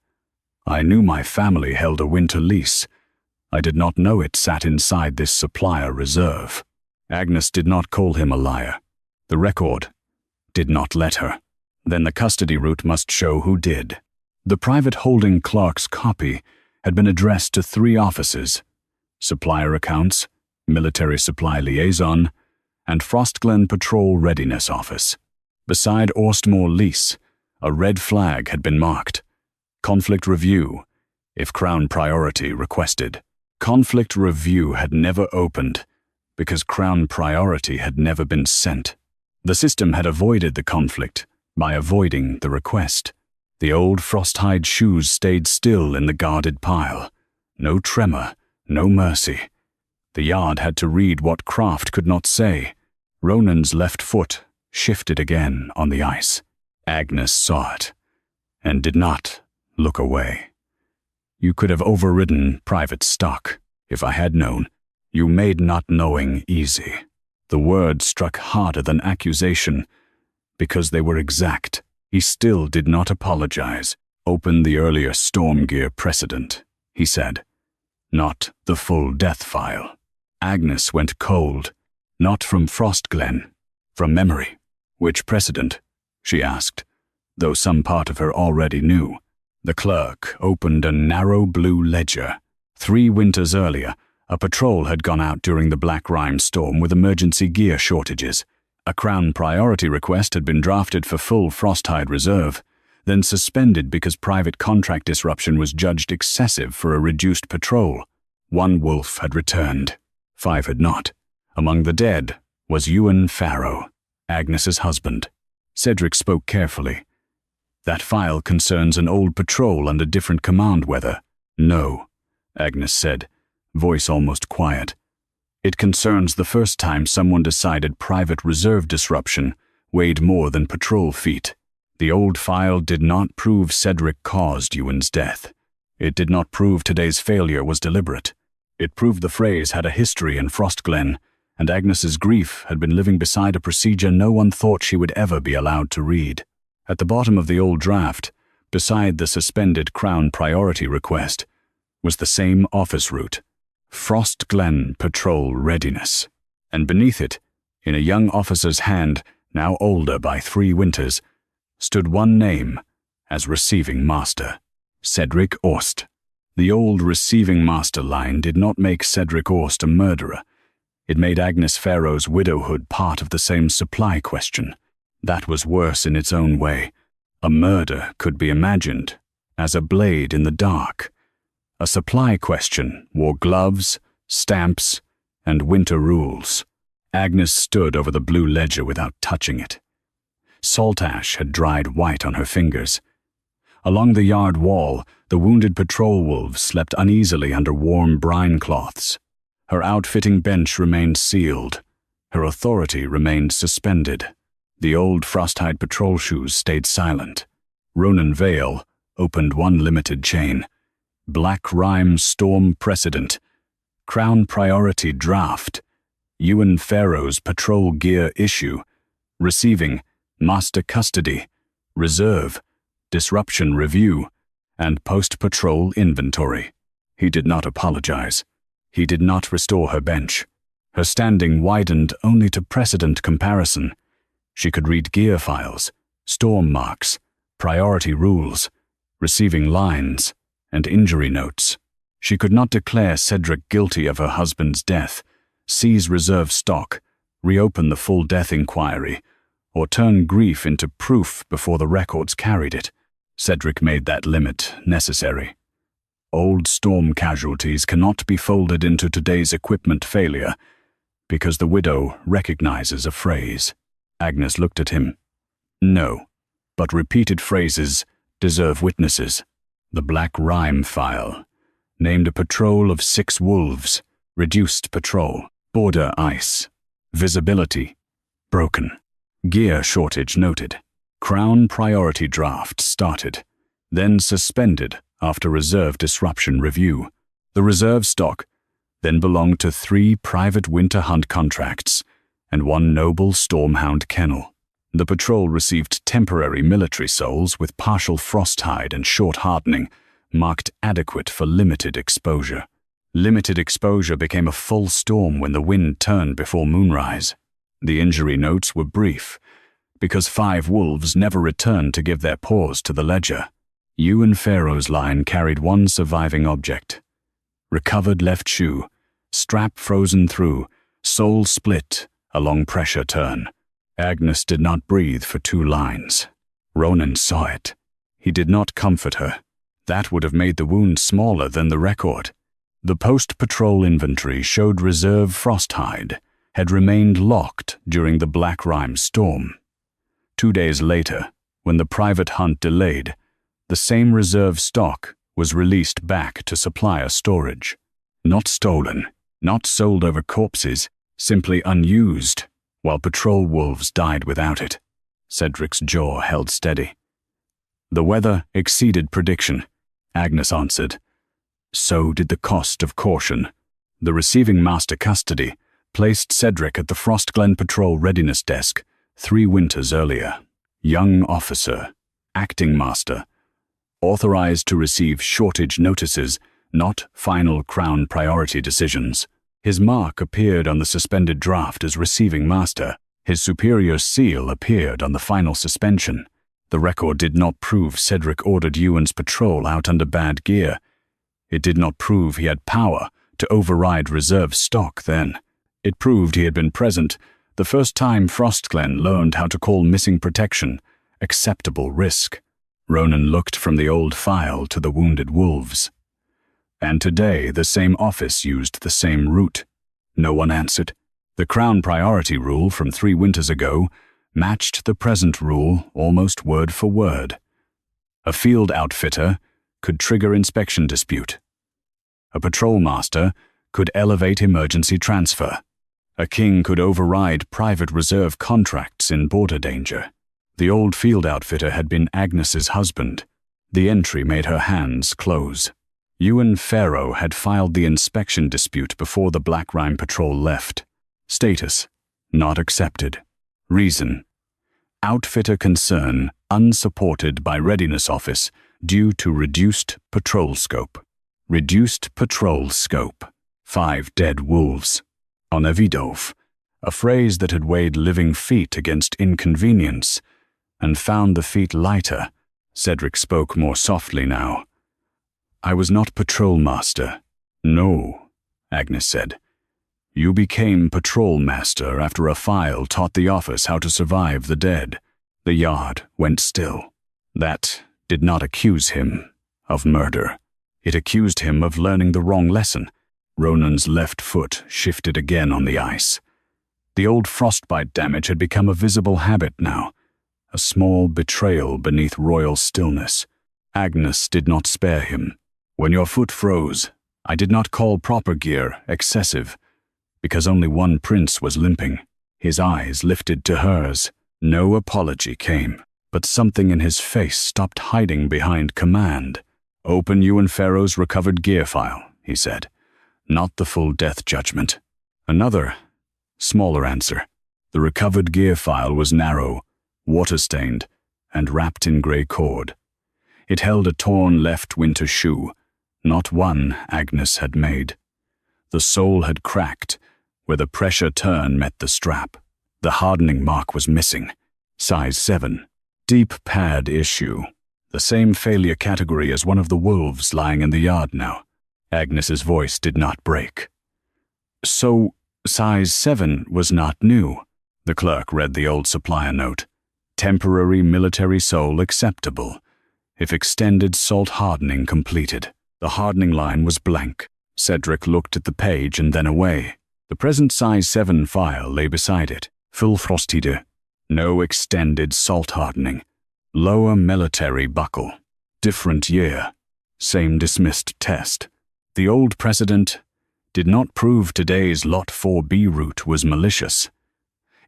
A: "I knew my family held a winter lease. I did not know it sat inside this supplier reserve." Agnes did not call him a liar. The record did not let her. Then the custody route must show who did. The private holding clerk's copy had been addressed to 3 offices: Supplier Accounts, Military Supply Liaison, and Frostglen Patrol Readiness Office. Beside Orstmore lease, a red flag had been marked. Conflict Review, if Crown Priority requested. Conflict Review had never opened because Crown Priority had never been sent. The system had avoided the conflict by avoiding the request. The old Frosthide shoes stayed still in the guarded pile. No tremor, no mercy. The yard had to read what craft could not say. Ronan's left foot shifted again on the ice. Agnes saw it, and did not look away. You could have overridden private stock, if I had known. You made not knowing easy. The word struck harder than accusation, because they were exact. He still did not apologize. Open the earlier storm gear precedent, he said. Not the full death file. Agnes went cold, not from Frostglen, from memory. Which precedent? She asked, though some part of her already knew. The clerk opened a narrow blue ledger. 3 winters earlier, a patrol had gone out during the Black Rime storm with emergency gear shortages. A Crown priority request had been drafted for full Frosthide reserve, then suspended because private contract disruption was judged excessive for a reduced patrol. 1 wolf had returned. 5 had not. Among the dead was Fairrow, Agnes's husband. Cedric spoke carefully. That file concerns an old patrol under different command weather. No, Agnes said, voice almost quiet. It concerns the first time someone decided private reserve disruption weighed more than patrol feet. The old file did not prove Cedric caused Ewan's death. It did not prove today's failure was deliberate. It proved the phrase had a history in Frostglen, and Agnes's grief had been living beside a procedure no one thought she would ever be allowed to read. At the bottom of the old draft, beside the suspended Crown priority request, was the same office route, Frostglen Patrol Readiness, and beneath it, in a young officer's hand, now older by 3 winters, stood one name as Receiving Master, Cedric Orst. The old Receiving Master line did not make Cedric Orst a murderer. It made Agnes Fairrow's widowhood part of the same supply question. That was worse in its own way. A murder could be imagined as a blade in the dark. A supply question wore gloves, stamps, and winter rules. Agnes stood over the blue ledger without touching it. Salt ash had dried white on her fingers. Along the yard wall, the wounded patrol wolves slept uneasily under warm brine cloths. Her outfitting bench remained sealed. Her authority remained suspended. The old Frosthide patrol shoes stayed silent. Ronan Veyl opened one limited chain. Black Rime storm precedent. Crown priority draft. Fairrow's patrol gear issue. Receiving master custody. Reserve. Disruption review. And post-patrol inventory. He did not apologize. He did not restore her bench. Her standing widened only to precedent comparison. She could read gear files, storm marks, priority rules, receiving lines, and injury notes. She could not declare Cedric guilty of her husband's death, seize reserve stock, reopen the full death inquiry, or turn grief into proof before the records carried it. Cedric made that limit necessary. Old storm casualties cannot be folded into today's equipment failure, because the widow recognizes a phrase. Agnes looked at him. No, but repeated phrases deserve witnesses. The Black Rime file named a patrol of 6 wolves, reduced patrol, border ice, visibility, broken. Gear shortage noted. Crown priority draft started, then suspended after reserve disruption review. The reserve stock then belonged to 3 private winter hunt contracts and 1 noble stormhound kennel. The patrol received temporary military souls with partial frosthide and short hardening, marked adequate for limited exposure. Limited exposure became a full storm when the wind turned before moonrise. The injury notes were brief, because 5 wolves never returned to give their paws to the ledger. Fairrow's line carried 1 surviving object. Recovered left shoe, strap frozen through, sole split, a long pressure turn. Agnes did not breathe for 2 lines. Ronan saw it. He did not comfort her. That would have made the wound smaller than the record. The post-patrol inventory showed reserve frosthide, had remained locked during the Black Rime storm. 2 days later, when the private hunt delayed, the same reserve stock was released back to supplier storage. Not stolen, not sold over corpses, simply unused, while patrol wolves died without it. Cedric's jaw held steady. The weather exceeded prediction, Agnes answered. So did the cost of caution. The receiving master custody placed Cedric at the Frostglen Patrol readiness desk 3 winters earlier. Young officer, acting master, authorized to receive shortage notices, not final Crown priority decisions. His mark appeared on the suspended draft as receiving master. His superior's seal appeared on the final suspension. The record did not prove Cedric ordered Ewan's patrol out under bad gear. It did not prove he had power to override reserve stock then. It proved he had been present the first time Frostglen learned how to call missing protection acceptable risk. Ronan looked from the old file to the wounded wolves. And today the same office used the same route. No one answered. The Crown priority rule from 3 winters ago matched the present rule almost word for word. A field outfitter could trigger inspection dispute. A patrol master could elevate emergency transfer. A king could override private reserve contracts in border danger. The old field outfitter had been Agnes's husband. The entry made her hands close. Ewan Fairrow had filed the inspection dispute before the Black Rime patrol left. Status: not accepted. Reason: outfitter concern unsupported by readiness office due to reduced patrol scope. Reduced patrol scope. 5 dead wolves. On Evidov, a phrase that had weighed living feet against inconvenience and found the feet lighter. Cedric spoke more softly now. I was not patrol master. No, Agnes said. You became patrol master after a file taught the office how to survive the dead. The yard went still. That did not accuse him of murder. It accused him of learning the wrong lesson. Ronan's left foot shifted again on the ice. The old frostbite damage had become a visible habit now, a small betrayal beneath royal stillness. Agnes did not spare him. When your foot froze, I did not call proper gear excessive, because only one prince was limping. His eyes lifted to hers. No apology came, but something in his face stopped hiding behind command. Open Ewan Fairrow's recovered gear file, he said. Not the full death judgment. Another, smaller answer. The recovered gear file was narrow, water-stained, and wrapped in grey cord. It held a torn left winter shoe, not one Agnes had made. The sole had cracked, where the pressure turn met the strap. The hardening mark was missing. Size 7. Deep pad issue. The same failure category as one of the wolves lying in the yard now. Agnes's voice did not break. So, size 7 was not new. The clerk read the old supplier note. Temporary military sole acceptable, if extended salt hardening completed. The hardening line was blank. Cedric looked at the page and then away. The present size 7 file lay beside it. Full Frosthide. No extended salt hardening. Lower military buckle. Different year. Same dismissed test. The old precedent did not prove today's Lot 4B route was malicious.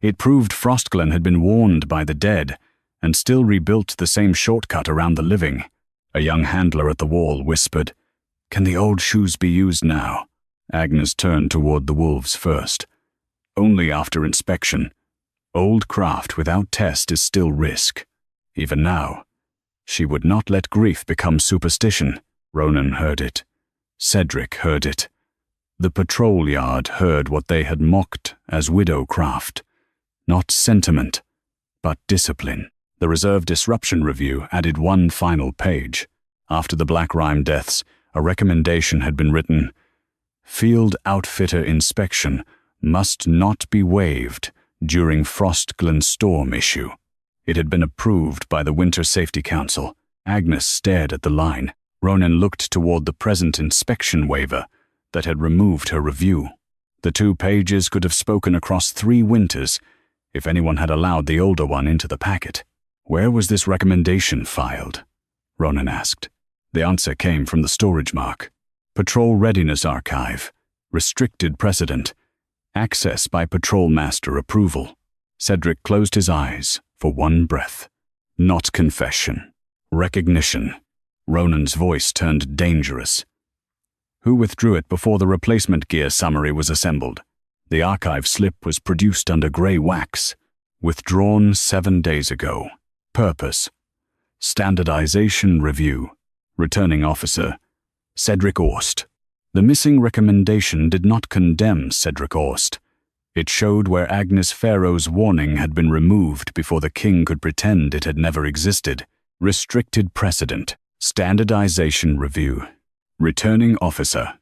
A: It proved Frostglen had been warned by the dead and still rebuilt the same shortcut around the living. A young handler at the wall whispered, Can the old shoes be used now? Agnes turned toward the wolves first. Only after inspection. Old craft without test is still risk. Even now, she would not let grief become superstition. Ronan heard it. Cedric heard it. The patrol yard heard what they had mocked as widow craft. Not sentiment, but discipline. The reserve disruption review added one final page. After the Black Rime deaths, a recommendation had been written. Field outfitter inspection must not be waived during Frostglen storm issue. It had been approved by the Winter Safety Council. Agnes stared at the line. Ronan looked toward the present inspection waiver that had removed her review. The 2 pages could have spoken across 3 winters if anyone had allowed the older one into the packet. "Where was this recommendation filed?" Ronan asked. The answer came from the storage mark. Patrol Readiness Archive. Restricted precedent. Access by Patrol Master approval. Cedric closed his eyes for one breath. Not confession. Recognition. Ronan's voice turned dangerous. "Who withdrew it before the replacement gear summary was assembled?" The archive slip was produced under grey wax. "Withdrawn 7 days ago. Purpose. Standardization review. Returning officer. Cedric Orst." The missing recommendation did not condemn Cedric Orst. It showed where Agnes Fairrow's warning had been removed before the king could pretend it had never existed. Restricted precedent. Standardization review. Returning officer.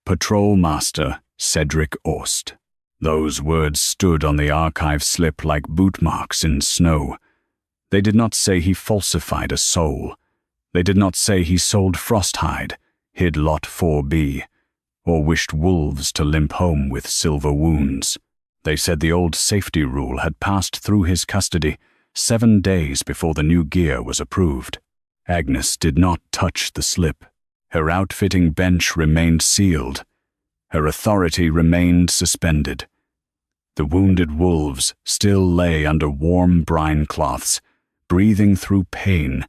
A: Patrol Master Cedric Orst. Those words stood on the archive slip like boot marks in snow. They did not say he falsified a soul. They did not say he sold Frosthide, hid Lot 4B, or wished wolves to limp home with silver wounds. They said the old safety rule had passed through his custody 7 days before the new gear was approved. Agnes did not touch the slip. Her outfitting bench remained sealed. Her authority remained suspended. The wounded wolves still lay under warm brine cloths, breathing through pain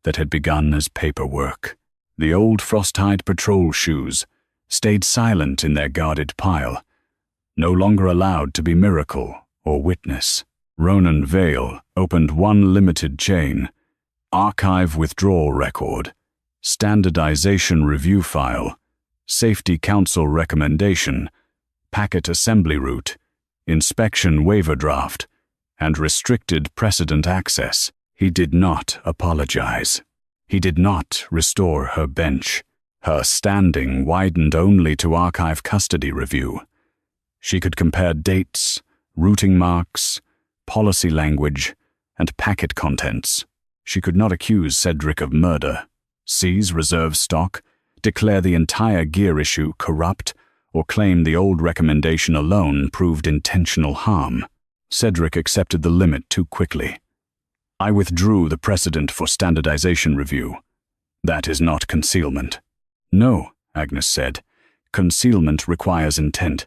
A: that had begun as paperwork. The old Frosthide patrol shoes stayed silent in their guarded pile, no longer allowed to be miracle or witness. Ronan Veyl opened one limited chain: archive withdrawal record, standardization review file, safety council recommendation, packet assembly route, inspection waiver draft, and restricted precedent access. He did not apologize. He did not restore her bench. Her standing widened only to archive custody review. She could compare dates, routing marks, policy language, and packet contents. She could not accuse Cedric of murder, seize reserve stock, declare the entire gear issue corrupt, or claim the old recommendation alone proved intentional harm. Cedric accepted the limit too quickly. "I withdrew the precedent for standardization review. That is not concealment." "No," Agnes said. "Concealment requires intent.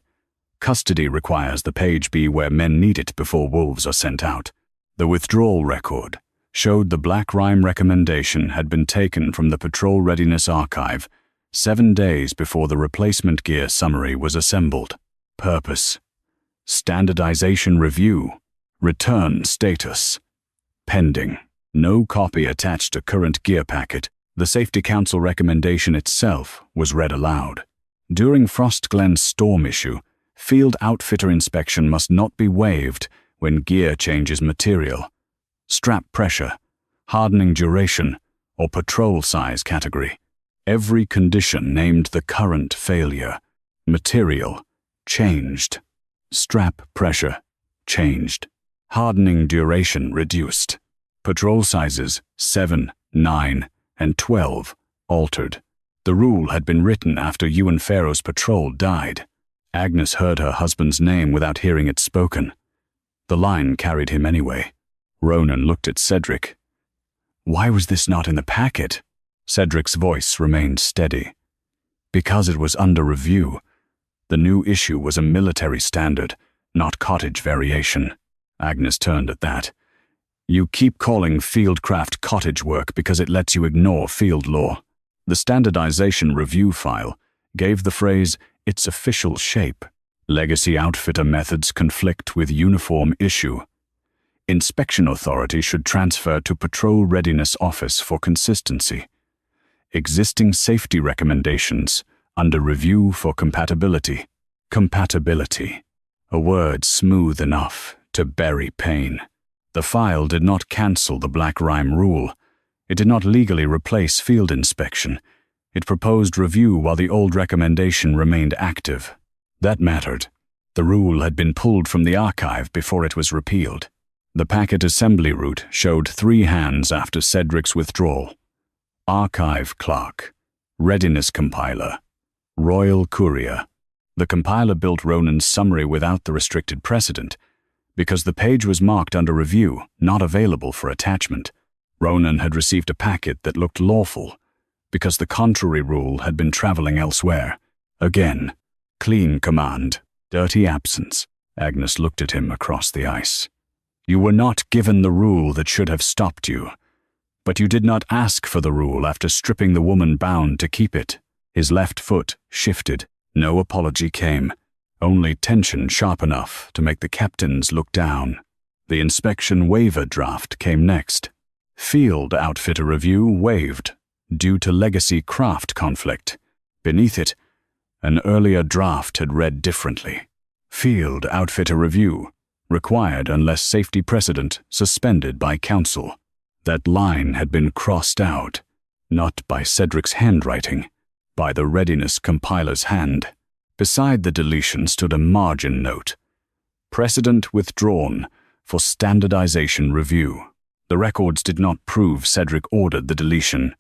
A: Custody requires the page be where men need it before wolves are sent out." The withdrawal record showed the Black Rime recommendation had been taken from the Patrol Readiness Archive 7 days before the replacement gear summary was assembled. Purpose. Standardization review. Return status. Pending. No copy attached to current gear packet. The Safety Council recommendation itself was read aloud. During Frost Glen's storm issue, field outfitter inspection must not be waived when gear changes material, strap pressure, hardening duration, or patrol size category. Every condition named the current failure. Material changed. Strap pressure changed. Hardening duration reduced. Patrol sizes 7, 9, and 12 altered. The rule had been written after you and Fairrow's patrol died. Agnes heard her husband's name without hearing it spoken. The line carried him anyway. Ronan looked at Cedric. "Why was this not in the packet?" Cedric's voice remained steady. "Because it was under review. The new issue was a military standard, not cottage variation." Agnes turned at that. "You keep calling fieldcraft cottage work because it lets you ignore field law." The standardization review file gave the phrase its official shape. Legacy outfitter methods conflict with uniform issue. Inspection authority should transfer to Patrol Readiness Office for consistency. Existing safety recommendations under review for compatibility. Compatibility. A word smooth enough to bury pain. The file did not cancel the Black Rime rule. It did not legally replace field inspection. It proposed review while the old recommendation remained active. That mattered. The rule had been pulled from the archive before it was repealed. The packet assembly route showed 3 hands after Cedric's withdrawal. Archive clerk, readiness compiler, royal courier. The compiler built Ronan's summary without the restricted precedent, because the page was marked under review, not available for attachment. Ronan had received a packet that looked lawful, because the contrary rule had been traveling elsewhere. Again, clean command, dirty absence. Agnes looked at him across the ice. You were not given the rule that should have stopped you, but you did not ask for the rule after stripping the woman bound to keep it. His left foot shifted. No apology came, only tension sharp enough to make the captains look down. The inspection waiver draft came next. Field Outfitter Review waived, due to legacy craft conflict. Beneath it, an earlier draft had read differently. Field Outfitter Review, required unless safety precedent suspended by council. That line had been crossed out, not by Cedric's handwriting, by the readiness compiler's hand. Beside the deletion stood a margin note. Precedent withdrawn for standardization review. The records did not prove Cedric ordered the deletion.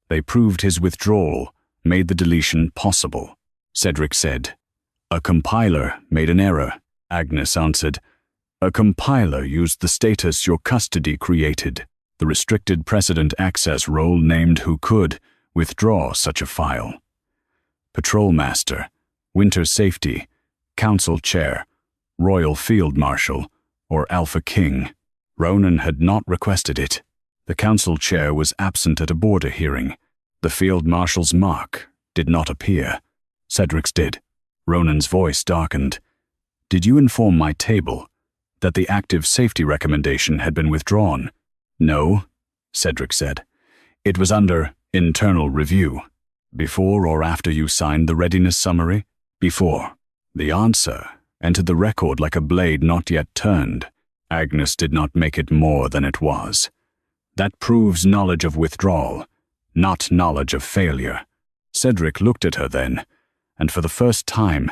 A: They proved his withdrawal made the deletion possible. Cedric said, "A compiler made an error." Agnes answered, "A compiler used the status your custody created. The restricted precedent access role named who could withdraw such a file. Patrol Master, Winter Safety, Council Chair, Royal Field Marshal, or Alpha King. Ronan had not requested it. The Council Chair was absent at a border hearing. The Field Marshal's mark did not appear. Cedric's did. Ronan's voice darkened. "Did you inform my table that the active safety recommendation had been withdrawn?" "No," Cedric said. "It was under internal review." "Before or after you signed the readiness summary?" "Before." The answer entered the record like a blade not yet turned. Agnes did not make it more than it was. That proves knowledge of withdrawal, not knowledge of failure. Cedric looked at her then, and for the first time,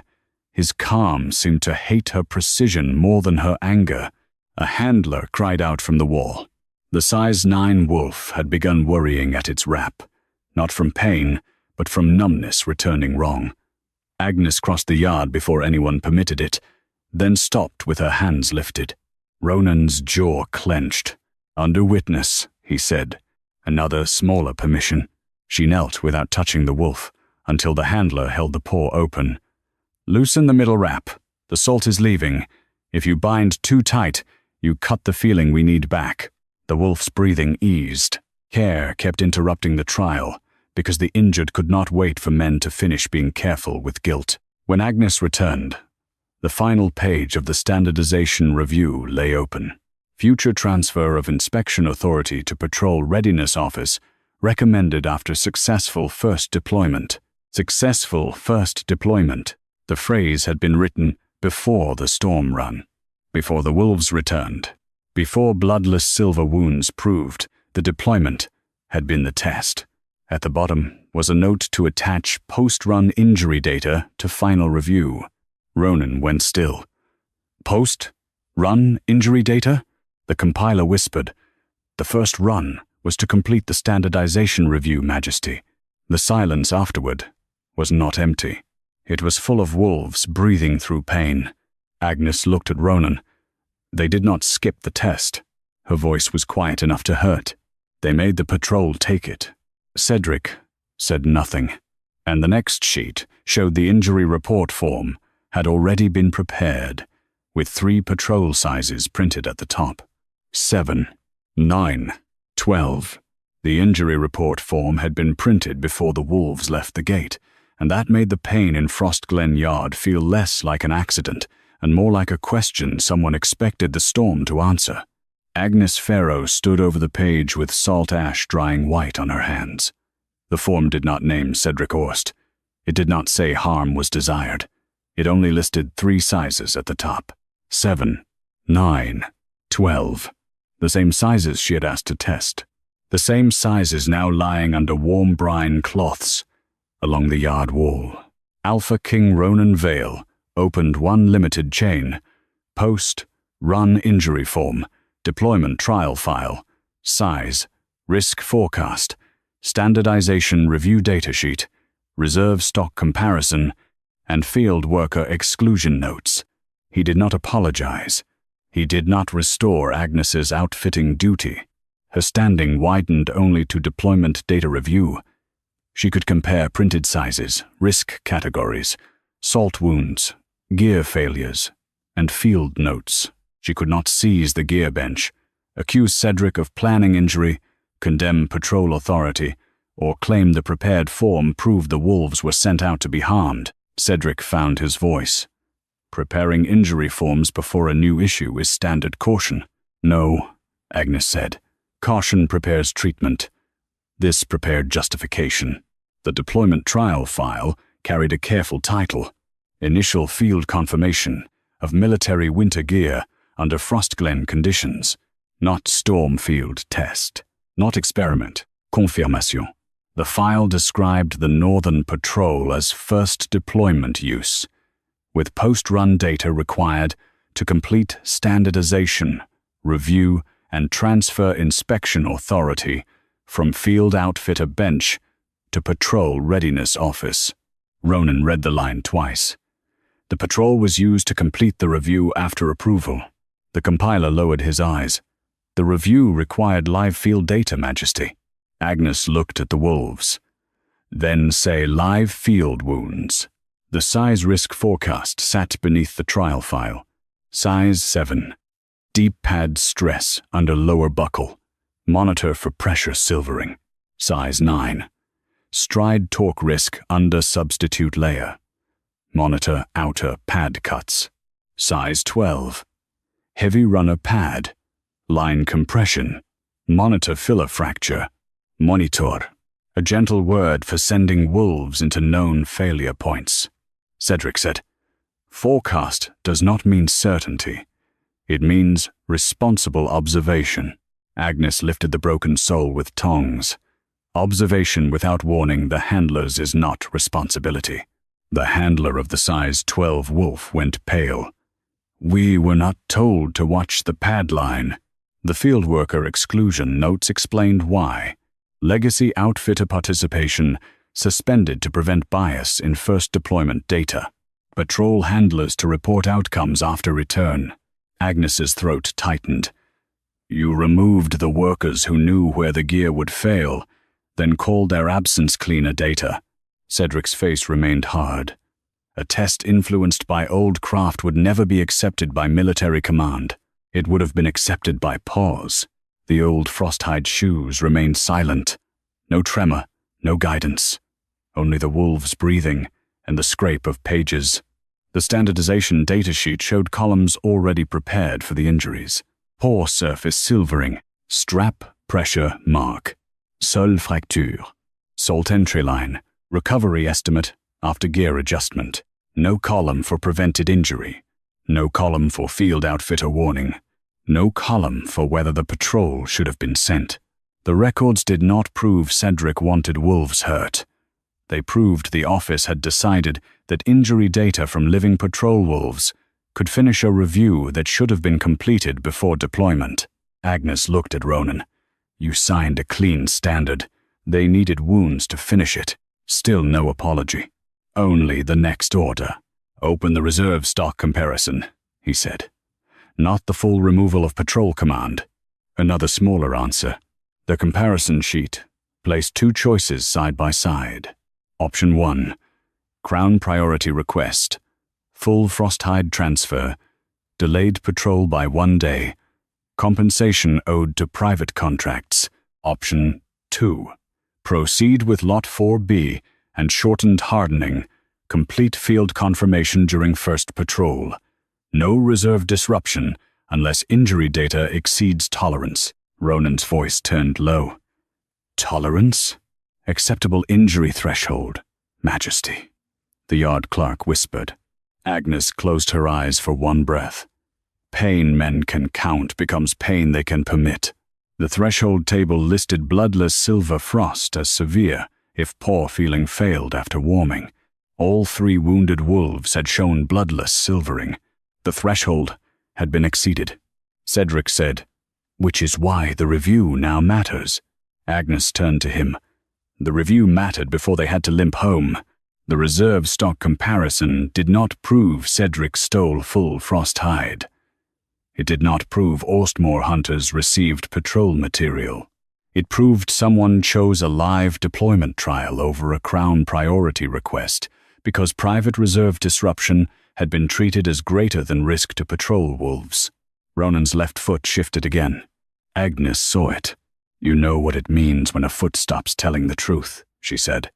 A: his calm seemed to hate her precision more than her anger. A handler cried out from the wall. The size 9 wolf had begun worrying at its wrap, not from pain, but from numbness returning wrong. Agnes crossed the yard before anyone permitted it, then stopped with her hands lifted. Ronan's jaw clenched. "Under witness," he said. Another, smaller permission. She knelt without touching the wolf, until the handler held the paw open. "Loosen the middle wrap. The salt is leaving. If you bind too tight, you cut the feeling we need back." The wolf's breathing eased. Care kept interrupting the trial, because the injured could not wait for men to finish being careful with guilt. When Agnes returned, the final page of the standardization review lay open. Future transfer of inspection authority to Patrol Readiness Office recommended after successful first deployment. Successful first deployment. The phrase had been written before the storm run, before the wolves returned, before bloodless silver wounds proved the deployment had been the test. At the bottom was a note to attach post-run injury data to final review. Ronan went still. "Post-run injury data?" The compiler whispered. "The first run was to complete the standardization review, Majesty." The silence afterward was not empty. It was full of wolves breathing through pain. Agnes looked at Ronan. "They did not skip the test." Her voice was quiet enough to hurt. "They made the patrol take it." Cedric said nothing, and the next sheet showed the injury report form had already been prepared, with 3 patrol sizes printed at the top. 7, 9, 12. The injury report form had been printed before the wolves left the gate, and that made the pain in Frost Glen Yard feel less like an accident and more like a question someone expected the storm to answer. Agnes Fairrow stood over the page with salt ash drying white on her hands. The form did not name Cedric Orst. It did not say harm was desired. It only listed 3 sizes at the top. 7, 9, 12. The same sizes she had asked to test. The same sizes now lying under warm brine cloths along the yard wall. Alpha King Ronan Veyl opened 1 limited chain. Post, run injury form, deployment trial file, size, risk forecast, standardization review datasheet, reserve stock comparison, and field worker exclusion notes. He did not apologize. He did not restore Agnes's outfitting duty. Her standing widened only to deployment data review. She could compare printed sizes, risk categories, salt wounds, gear failures, and field notes. She could not seize the gear bench, accuse Cedric of planning injury, condemn patrol authority, or claim the prepared form proved the wolves were sent out to be harmed. Cedric found his voice. Preparing injury forms before a new issue is standard caution. No, Agnes said. Caution prepares treatment. This prepared justification. The deployment trial file carried a careful title: Initial Field Confirmation of Military Winter Gear under Frostglen Conditions. Not Storm Field Test. Not Experiment. Confirmation. The file described the Northern Patrol as first deployment use, with post-run data required to complete standardization, review, and transfer inspection authority from Field Outfitter Bench to Patrol Readiness Office. Ronan read the line twice. The patrol was used to complete the review after approval. The compiler lowered his eyes. The review required live field data, Majesty. Agnes looked at the wolves. Then say live field wounds. The size risk forecast sat beneath the trial file. Size 7. Deep pad stress under lower buckle. Monitor for pressure silvering. Size 9. Stride torque risk under substitute layer. Monitor outer pad cuts. Size 12. Heavy runner pad. Line compression. Monitor filler fracture. Monitor. A gentle word for sending wolves into known failure points. Cedric said, Forecast does not mean certainty. It means responsible observation. Agnes lifted the broken sole with tongs. Observation without warning the handlers is not responsibility. The handler of the size 12 wolf went pale. We were not told to watch the pad line. The field worker exclusion notes explained why. Legacy outfitter participation suspended to prevent bias in first deployment data. Patrol handlers to report outcomes after return. Agnes's throat tightened. You removed the workers who knew where the gear would fail, then called their absence cleaner data. Cedric's face remained hard. A test influenced by old craft would never be accepted by military command. It would have been accepted by paws. The old Frosthide shoes remained silent. No tremor, no guidance. Only the wolves breathing and the scrape of pages. The standardization datasheet showed columns already prepared for the injuries. Paw surface silvering. Strap pressure mark. Sole fracture. Salt entry line. Recovery estimate after gear adjustment. No column for prevented injury. No column for field outfitter warning. No column for whether the patrol should have been sent. The records did not prove Cedric wanted wolves hurt. They proved the office had decided that injury data from living patrol wolves could finish a review that should have been completed before deployment. Agnes looked at Ronan. You signed a clean standard. They needed wounds to finish it. Still no apology. Only the next order. Open the reserve stock comparison, he said. Not the full removal of patrol command. Another smaller answer. The comparison sheet placed two choices side by side. Option 1. Crown priority request. Full Frosthide transfer. Delayed patrol by 1 day. Compensation owed to private contracts. Option 2. Proceed with Lot 4B and shortened hardening. Complete field confirmation during first patrol. No reserve disruption unless injury data exceeds tolerance. Ronan's voice turned low. Tolerance? Acceptable injury threshold, Majesty. The yard clerk whispered. Agnes closed her eyes for one breath. Pain men can count becomes pain they can permit. The threshold table listed bloodless silver frost as severe if paw feeling failed after warming. All 3 wounded wolves had shown bloodless silvering. The threshold had been exceeded. Cedric said, which is why the review now matters. Agnes turned to him. The review mattered before they had to limp home. The reserve stock comparison did not prove Cedric stole full Frosthide. It did not prove Orstmore hunters received patrol material. It proved someone chose a live deployment trial over a Crown priority request because private reserve disruption had been treated as greater than risk to patrol wolves. Ronan's left foot shifted again. Agnes saw it. "You know what it means when a foot stops telling the truth," she said.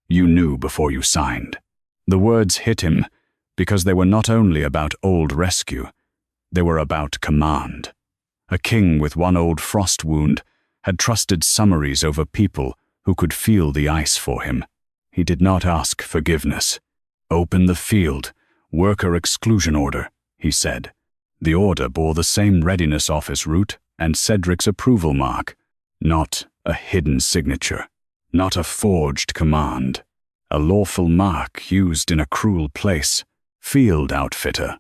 A: "You knew before you signed." The words hit him because they were not only about old rescue, they were about command. A king with one old frost wound had trusted summaries over people who could feel the ice for him. He did not ask forgiveness. "Open the field, worker exclusion order," he said. The order bore the same readiness office route and Cedric's approval mark, not a hidden signature, not a forged command. A lawful mark used in a cruel place. Field outfitter.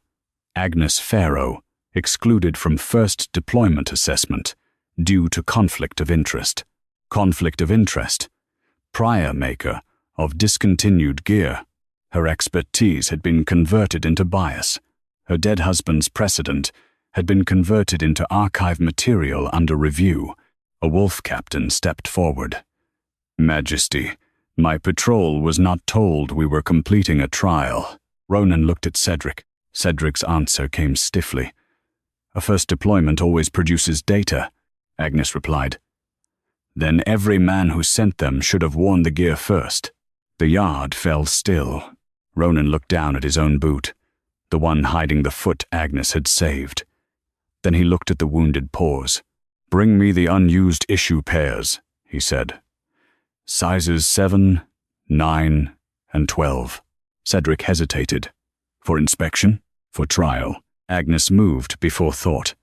A: Agnes Fairrow, excluded from first deployment assessment, due to conflict of interest. Conflict of interest. Prior maker of discontinued gear. Her expertise had been converted into bias. Her dead husband's precedent had been converted into archive material under review. A wolf captain stepped forward. "Majesty, my patrol was not told we were completing a trial." Ronan looked at Cedric. Cedric's answer came stiffly. "A first deployment always produces data," Agnes replied. "Then every man who sent them should have worn the gear first." The yard fell still. Ronan looked down at his own boot, the one hiding the foot Agnes had saved. Then he looked at the wounded paws. "Bring me the unused issue pairs," he said. "Sizes 7, 9, and 12. Cedric hesitated. "For inspection? For trial?" Agnes moved before thought.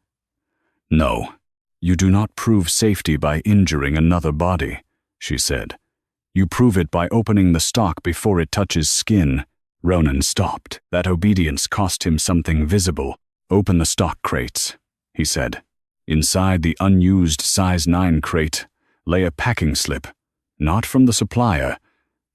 A: "No. You do not prove safety by injuring another body," she said. "You prove it by opening the stock before it touches skin." Ronan stopped. That obedience cost him something visible. "Open the stock crates," he said. Inside the unused size 9 crate lay a packing slip, not from the supplier,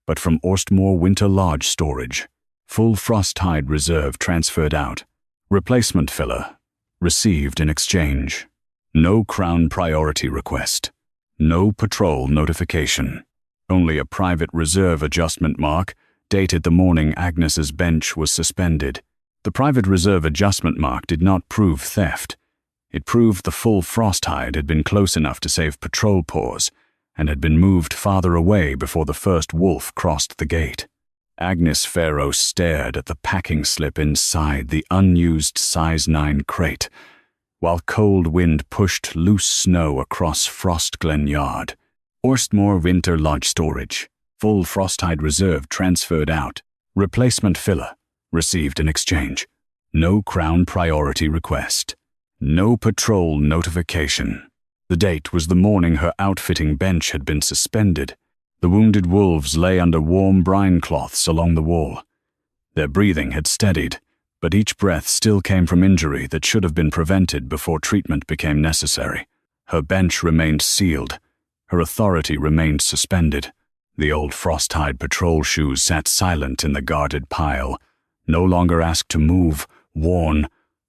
A: but from Orstmore Winter Lodge storage. Full Frosthide reserve transferred out. Replacement filler received in exchange. No Crown priority request. No patrol notification. Only a private reserve adjustment mark dated the morning Agnes's bench was suspended. The private reserve adjustment mark did not prove theft. It proved the full Frosthide had been close enough to save patrol paws and had been moved farther away before the first wolf crossed the gate. Agnes Fairrow stared at the packing slip inside the unused size 9 crate, while cold wind pushed loose snow across Frostglen Yard. Orstmore Winter Lodge storage. Full Frosthide reserve transferred out. Replacement filler received in exchange. No Crown priority request. No patrol notification. The date was the morning her outfitting bench had been suspended. The wounded wolves lay under warm brine cloths along the wall. Their breathing had steadied, but each breath still came from injury that should have been prevented before treatment became necessary. Her bench remained sealed. Her authority remained suspended. The old Frosthide patrol shoes sat silent in the guarded pile, no longer asked to move, warn,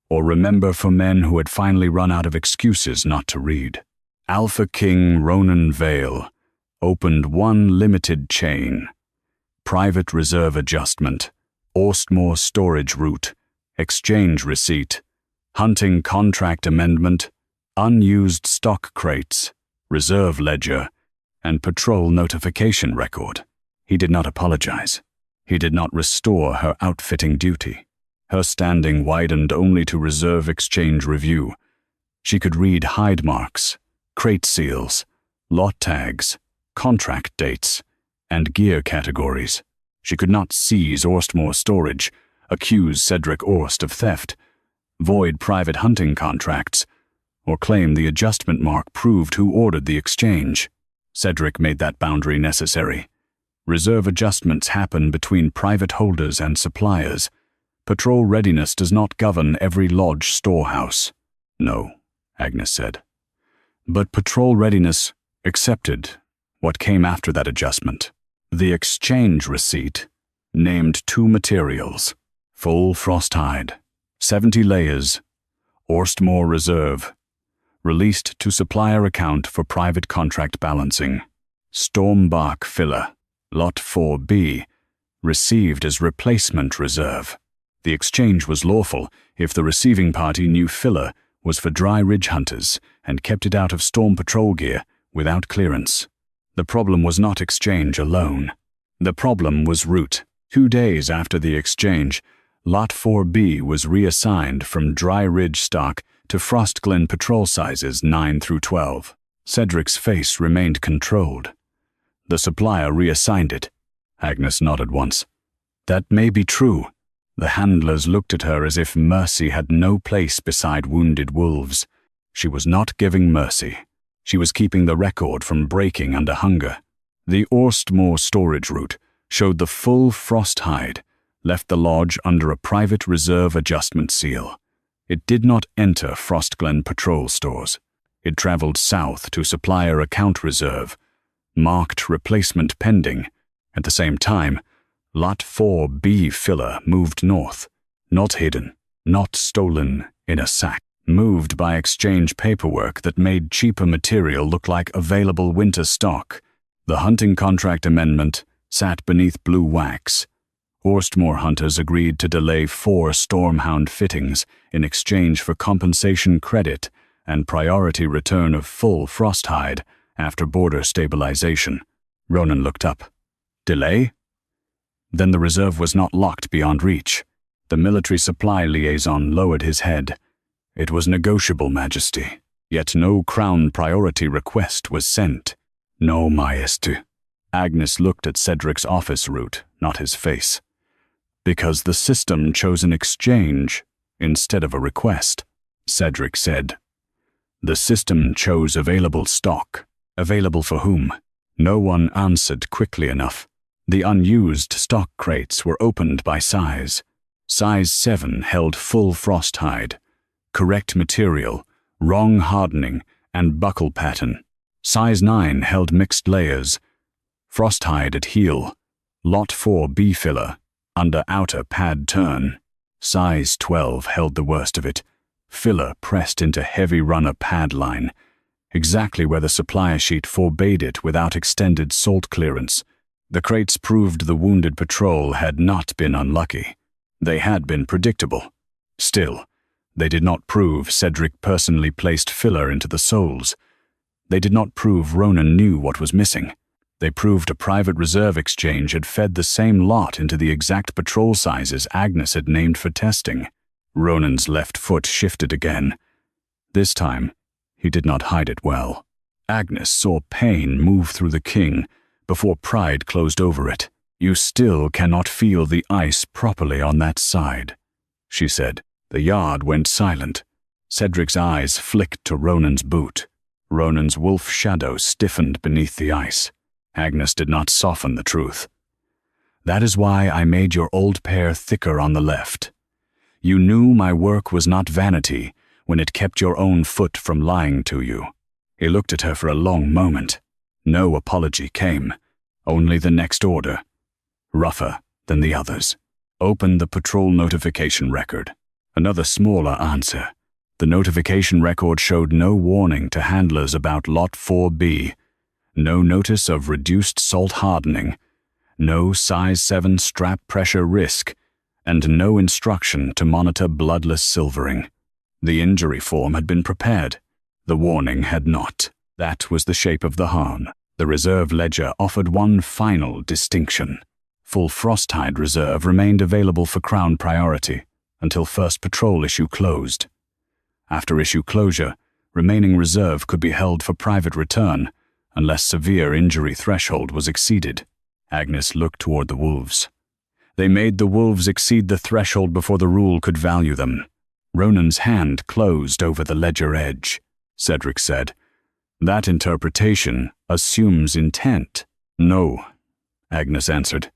A: or remember for men who had finally run out of excuses not to read. Alpha King Ronan Veyl opened one limited chain. Private reserve adjustment, Orstmore storage route, exchange receipt, hunting contract amendment, unused stock crates, reserve ledger, and patrol notification record. He did not apologize. He did not restore her outfitting duty. Her standing widened only to reserve exchange review. She could read hide marks, crate seals, lot tags, contract dates, and gear categories. She could not seize Orstmore storage, accuse Cedric Orst of theft, void private hunting contracts, or claim the adjustment mark proved who ordered the exchange. Cedric made that boundary necessary. Reserve adjustments happen between private holders and suppliers. Patrol readiness does not govern every lodge storehouse. No, Agnes said. But patrol readiness accepted what came after that adjustment. The exchange receipt named 2 materials: full Frosthide, 70 layers, Orstmore Reserve, released to supplier account for private contract balancing. Stormbark filler, Lot 4B, received as replacement reserve. The exchange was lawful if the receiving party knew filler was for dry ridge hunters and kept it out of storm patrol gear without clearance. The problem was not exchange alone. The problem was route. 2 days after the exchange, Lot 4B was reassigned from dry ridge stock to Frostglen patrol sizes 9 through 12. Cedric's face remained controlled. The supplier reassigned it. Agnes nodded once. That may be true. The handlers looked at her as if mercy had no place beside wounded wolves. She was not giving mercy. She was keeping the record from breaking under hunger. The Orstmore storage route showed the full Frosthide left the lodge under a private reserve adjustment seal. It did not enter Frostglen patrol stores. It traveled south to supplier account reserve, marked replacement pending. At the same time, Lot 4B filler moved north, not hidden, not stolen in a sack, moved by exchange paperwork that made cheaper material look like available winter stock. The hunting contract amendment sat beneath blue wax. Orstmore hunters agreed to delay 4 Stormhound fittings in exchange for compensation credit and priority return of full Frosthide after border stabilization. Ronan looked up. Delay? Then the reserve was not locked beyond reach. The military supply liaison lowered his head. It was negotiable, Majesty. Yet no crown priority request was sent. No, Majesty. Agnes looked at Cedric's office route, not his face. Because the system chose an exchange instead of a request, Cedric said. The system chose available stock. Available for whom? No one answered quickly enough. The unused stock crates were opened by size. Size 7 held full Frosthide, correct material, wrong hardening, and buckle pattern. Size 9 held mixed layers, Frosthide at heel, Lot 4B filler, under outer pad turn. Size 12 held the worst of it, filler pressed into heavy runner pad line, exactly where the supplier sheet forbade it without extended salt clearance. The crates proved the wounded patrol had not been unlucky. They had been predictable. Still, they did not prove Cedric personally placed filler into the soles. They did not prove Ronan knew what was missing. They proved a private reserve exchange had fed the same lot into the exact patrol sizes Agnes had named for testing. Ronan's left foot shifted again. This time, he did not hide it well. Agnes saw pain move through the king before pride closed over it. You still cannot feel the ice properly on that side, she said. The yard went silent. Cedric's eyes flicked to Ronan's boot. Ronan's wolf shadow stiffened beneath the ice. Agnes did not soften the truth. That is why I made your old pair thicker on the left. You knew my work was not vanity when it kept your own foot from lying to you. He looked at her for a long moment. No apology came, only the next order, rougher than the others. Open the patrol notification record. Another smaller answer. The notification record showed no warning to handlers about Lot 4B, no notice of reduced salt hardening, no size 7 strap pressure risk, and no instruction to monitor bloodless silvering. The injury form had been prepared. The warning had not. That was the shape of the harm. The reserve ledger offered one final distinction. Full Frosthide reserve remained available for Crown priority until first patrol issue closed. After issue closure, remaining reserve could be held for private return unless severe injury threshold was exceeded. Agnes looked toward the wolves. They made the wolves exceed the threshold before the rule could value them. Ronan's hand closed over the ledger edge. Cedric said, That interpretation assumes intent. No, Agnes answered.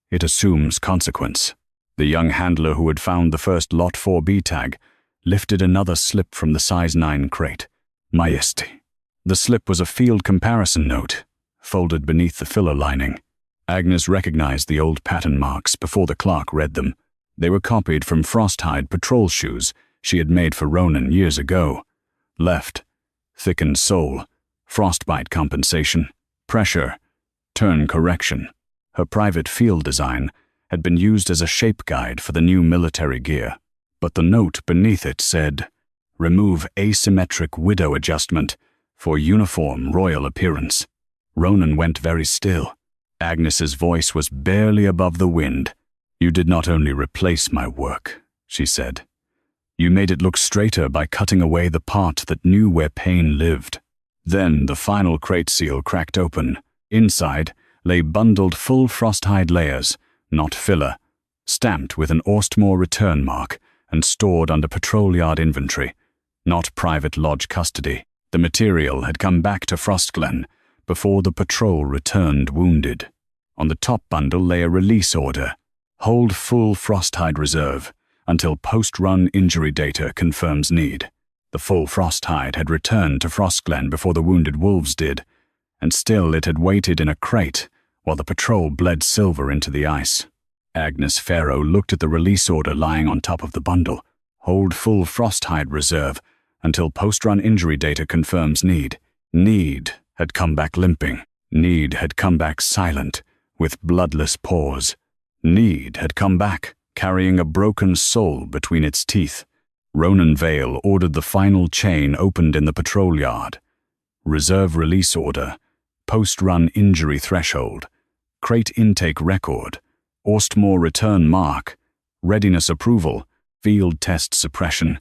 A: It assumes consequence. The young handler who had found the first Lot 4B tag lifted another slip from the size 9 crate. Majesty. The slip was a field comparison note, folded beneath the filler lining. Agnes recognized the old pattern marks before the clerk read them. They were copied from Frosthide patrol shoes she had made for Ronan years ago. Left, thickened sole, frostbite compensation, pressure, turn correction. Her private field design had been used as a shape guide for the new military gear, but the note beneath it said, "Remove asymmetric widow adjustment for uniform royal appearance." Ronan went very still. Agnes's voice was barely above the wind. "You did not only replace my work," she said. "You made it look straighter by cutting away the part that knew where pain lived." Then the final crate seal cracked open. Inside lay bundled full Frosthide layers, not filler, stamped with an Orstmore return mark and stored under patrol yard inventory, not private lodge custody. The material had come back to Frostglen before the patrol returned wounded. On the top bundle lay a release order. Hold full Frosthide reserve until post-run injury data confirms need. The full Frosthide had returned to Frostglen before the wounded wolves did, and still it had waited in a crate while the patrol bled silver into the ice. Agnes Fairrow looked at the release order lying on top of the bundle. Hold full Frosthide reserve until post-run injury data confirms need. Need had come back limping. Need had come back silent, with bloodless paws. Need had come back, carrying a broken soul between its teeth. Ronan Veyl ordered the final chain opened in the patrol yard. Reserve release order, post-run injury threshold, crate intake record, Orstmore return mark, readiness approval, field test suppression,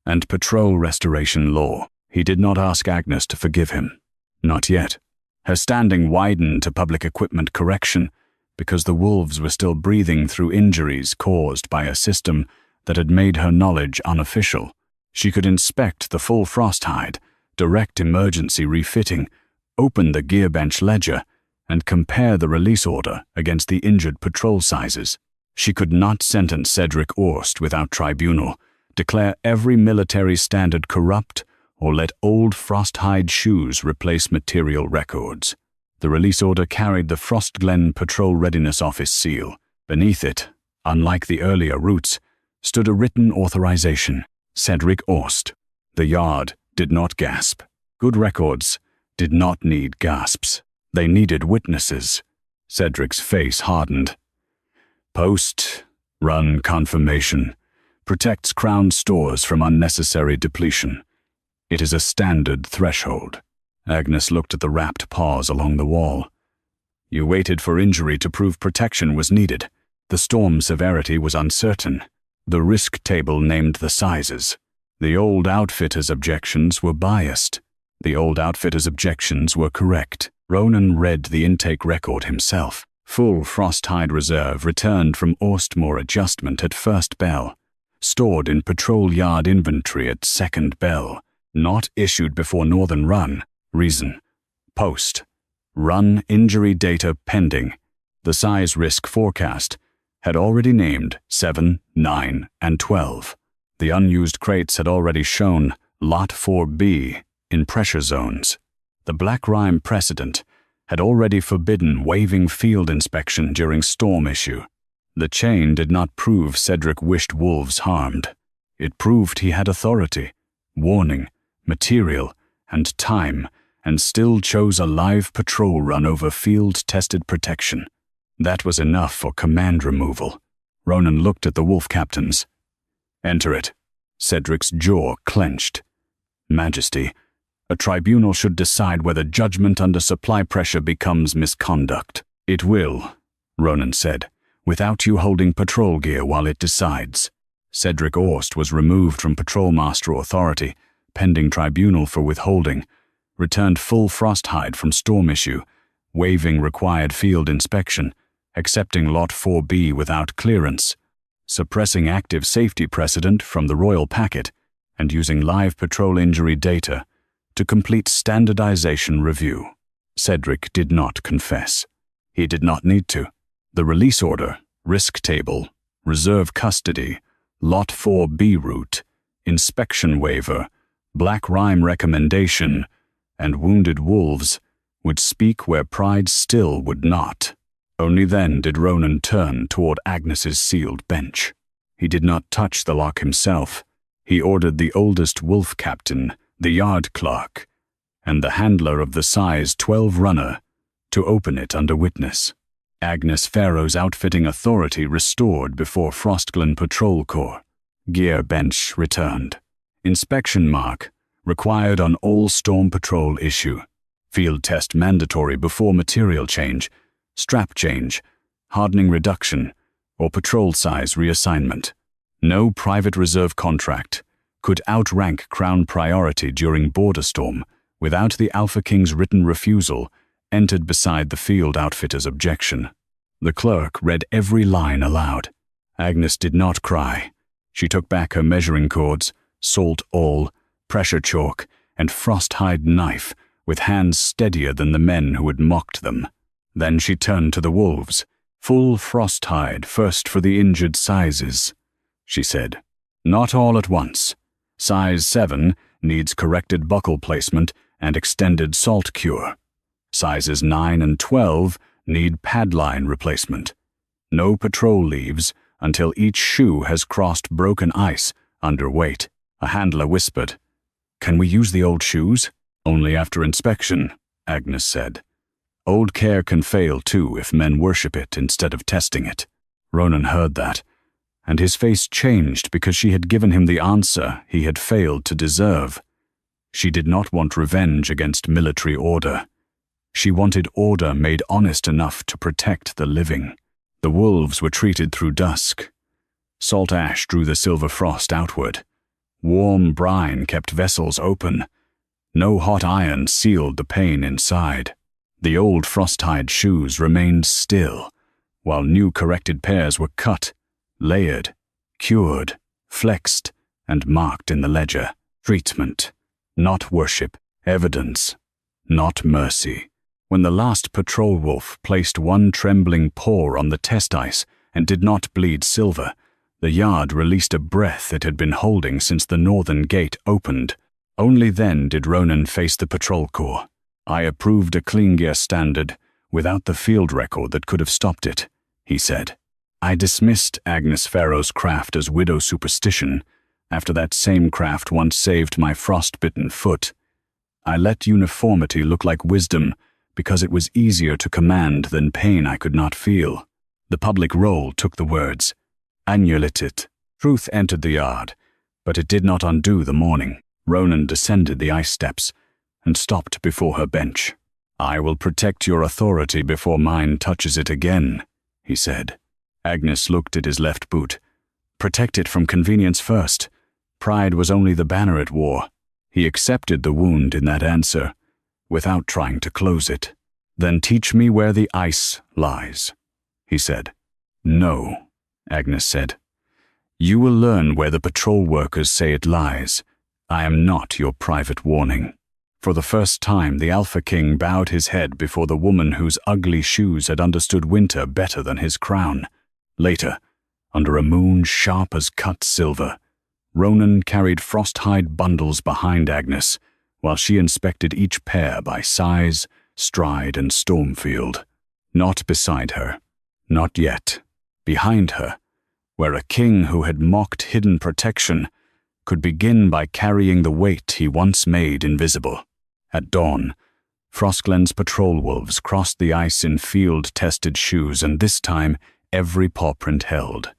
A: and patrol restoration law. He did not ask Agnes to forgive him. Not yet. Her standing widened to public equipment correction because the wolves were still breathing through injuries caused by a system that had made her knowledge unofficial. She could inspect the full Frosthide, direct emergency refitting, open the gearbench ledger, and compare the release order against the injured patrol sizes. She could not sentence Cedric Orst without tribunal, declare every military standard corrupt, or let old Frosthide shoes replace material records. The release order carried the Frostglen Patrol Readiness Office seal. Beneath it, unlike the earlier routes, stood a written authorization, Cedric Orst. The yard did not gasp. Good records did not need gasps. They needed witnesses. Cedric's face hardened. Post-run confirmation protects Crown stores from unnecessary depletion. It is a standard threshold. Agnes looked at the wrapped paws along the wall. You waited for injury to prove protection was needed. The storm severity was uncertain. The risk table named the sizes. The old outfitter's objections were biased. The old outfitter's objections were correct. Ronan read the intake record himself. Full Frosthide reserve returned from Orstmore adjustment at first bell. Stored in patrol yard inventory at second bell. Not issued before Northern Run. Reason: post. Run injury data pending. The size risk forecast had already named 7, 9, and 12. The unused crates had already shown Lot 4B in pressure zones. The Black Rime precedent had already forbidden waiving field inspection during storm issue. The chain did not prove Cedric wished wolves harmed. It proved he had authority, warning, material, and time, and still chose a live patrol run over field-tested protection. That was enough for command removal. Ronan looked at the wolf captains. Enter it. Cedric's jaw clenched. Majesty, a tribunal should decide whether judgment under supply pressure becomes misconduct. It will, Ronan said, without you holding patrol gear while it decides. Cedric Orst was removed from Patrol Master authority, pending tribunal for withholding, returned full Frosthide from storm issue, waiving required field inspection, accepting Lot 4B without clearance, suppressing active safety precedent from the royal packet, and using live patrol injury data to complete standardization review. Cedric did not confess. He did not need to. The release order, risk table, reserve custody, Lot 4B route, inspection waiver, Black Rime recommendation, and wounded wolves would speak where pride still would not. Only then did Ronan turn toward Agnes's sealed bench. He did not touch the lock himself. He ordered the oldest wolf captain, the yard clerk, and the handler of the size 12 runner to open it under witness. Agnes Fairrow's outfitting authority restored before Frostglen Patrol Corps. Gear bench returned. Inspection mark required on all Storm Patrol issue. Field test mandatory before material change, strap change, hardening reduction, or patrol size reassignment. No private reserve contract could outrank Crown priority during border storm without the Alpha King's written refusal entered beside the field outfitter's objection. The clerk read every line aloud. Agnes did not cry. She took back her measuring cords, salt awl, pressure chalk, and frosthide knife with hands steadier than the men who had mocked them. Then she turned to the wolves. "Full frosthide first for the injured sizes," she said. "Not all at once. Size 7 needs corrected buckle placement and extended salt cure. Sizes 9 and 12 need padline replacement. No patrol leaves until each shoe has crossed broken ice under weight." A handler whispered, "Can we use the old shoes?" "Only after inspection," Agnes said. "Old care can fail too if men worship it instead of testing it." Ronan heard that, and his face changed because she had given him the answer he had failed to deserve. She did not want revenge against military order. She wanted order made honest enough to protect the living. The wolves were treated through dusk. Salt ash drew the silver frost outward. Warm brine kept vessels open. No hot iron sealed the pain inside. The old frosthide shoes remained still, while new corrected pairs were cut, layered, cured, flexed, and marked in the ledger. Treatment, not worship. Evidence, not mercy. When the last patrol wolf placed one trembling paw on the test ice and did not bleed silver, the yard released a breath it had been holding since the northern gate opened. Only then did Ronan face the patrol corps. "I approved a clean gear standard without the field record that could have stopped it," he said. "I dismissed Agnes Fairrow's craft as widow superstition after that same craft once saved my frostbitten foot. I let uniformity look like wisdom because it was easier to command than pain I could not feel." The public roll took the words. Annulated. Truth entered the yard, but it did not undo the mourning. Ronan descended the ice steps and stopped before her bench. "I will protect your authority before mine touches it again," he said. Agnes looked at his left boot. "Protect it from convenience first. Pride was only the banner it wore." He accepted the wound in that answer, without trying to close it. "Then teach me where the ice lies," he said. "No," Agnes said. "You will learn where the patrol workers say it lies. I am not your private warning." For the first time, the Alpha King bowed his head before the woman whose ugly shoes had understood winter better than his crown. Later, under a moon sharp as cut silver, Ronan carried frosthide bundles behind Agnes, while she inspected each pair by size, stride, and stormfield. Not beside her. Not yet. Behind her, where a king who had mocked hidden protection could begin by carrying the weight he once made invisible. At dawn, Frostglen's patrol wolves crossed the ice in field-tested shoes, and this time every pawprint held.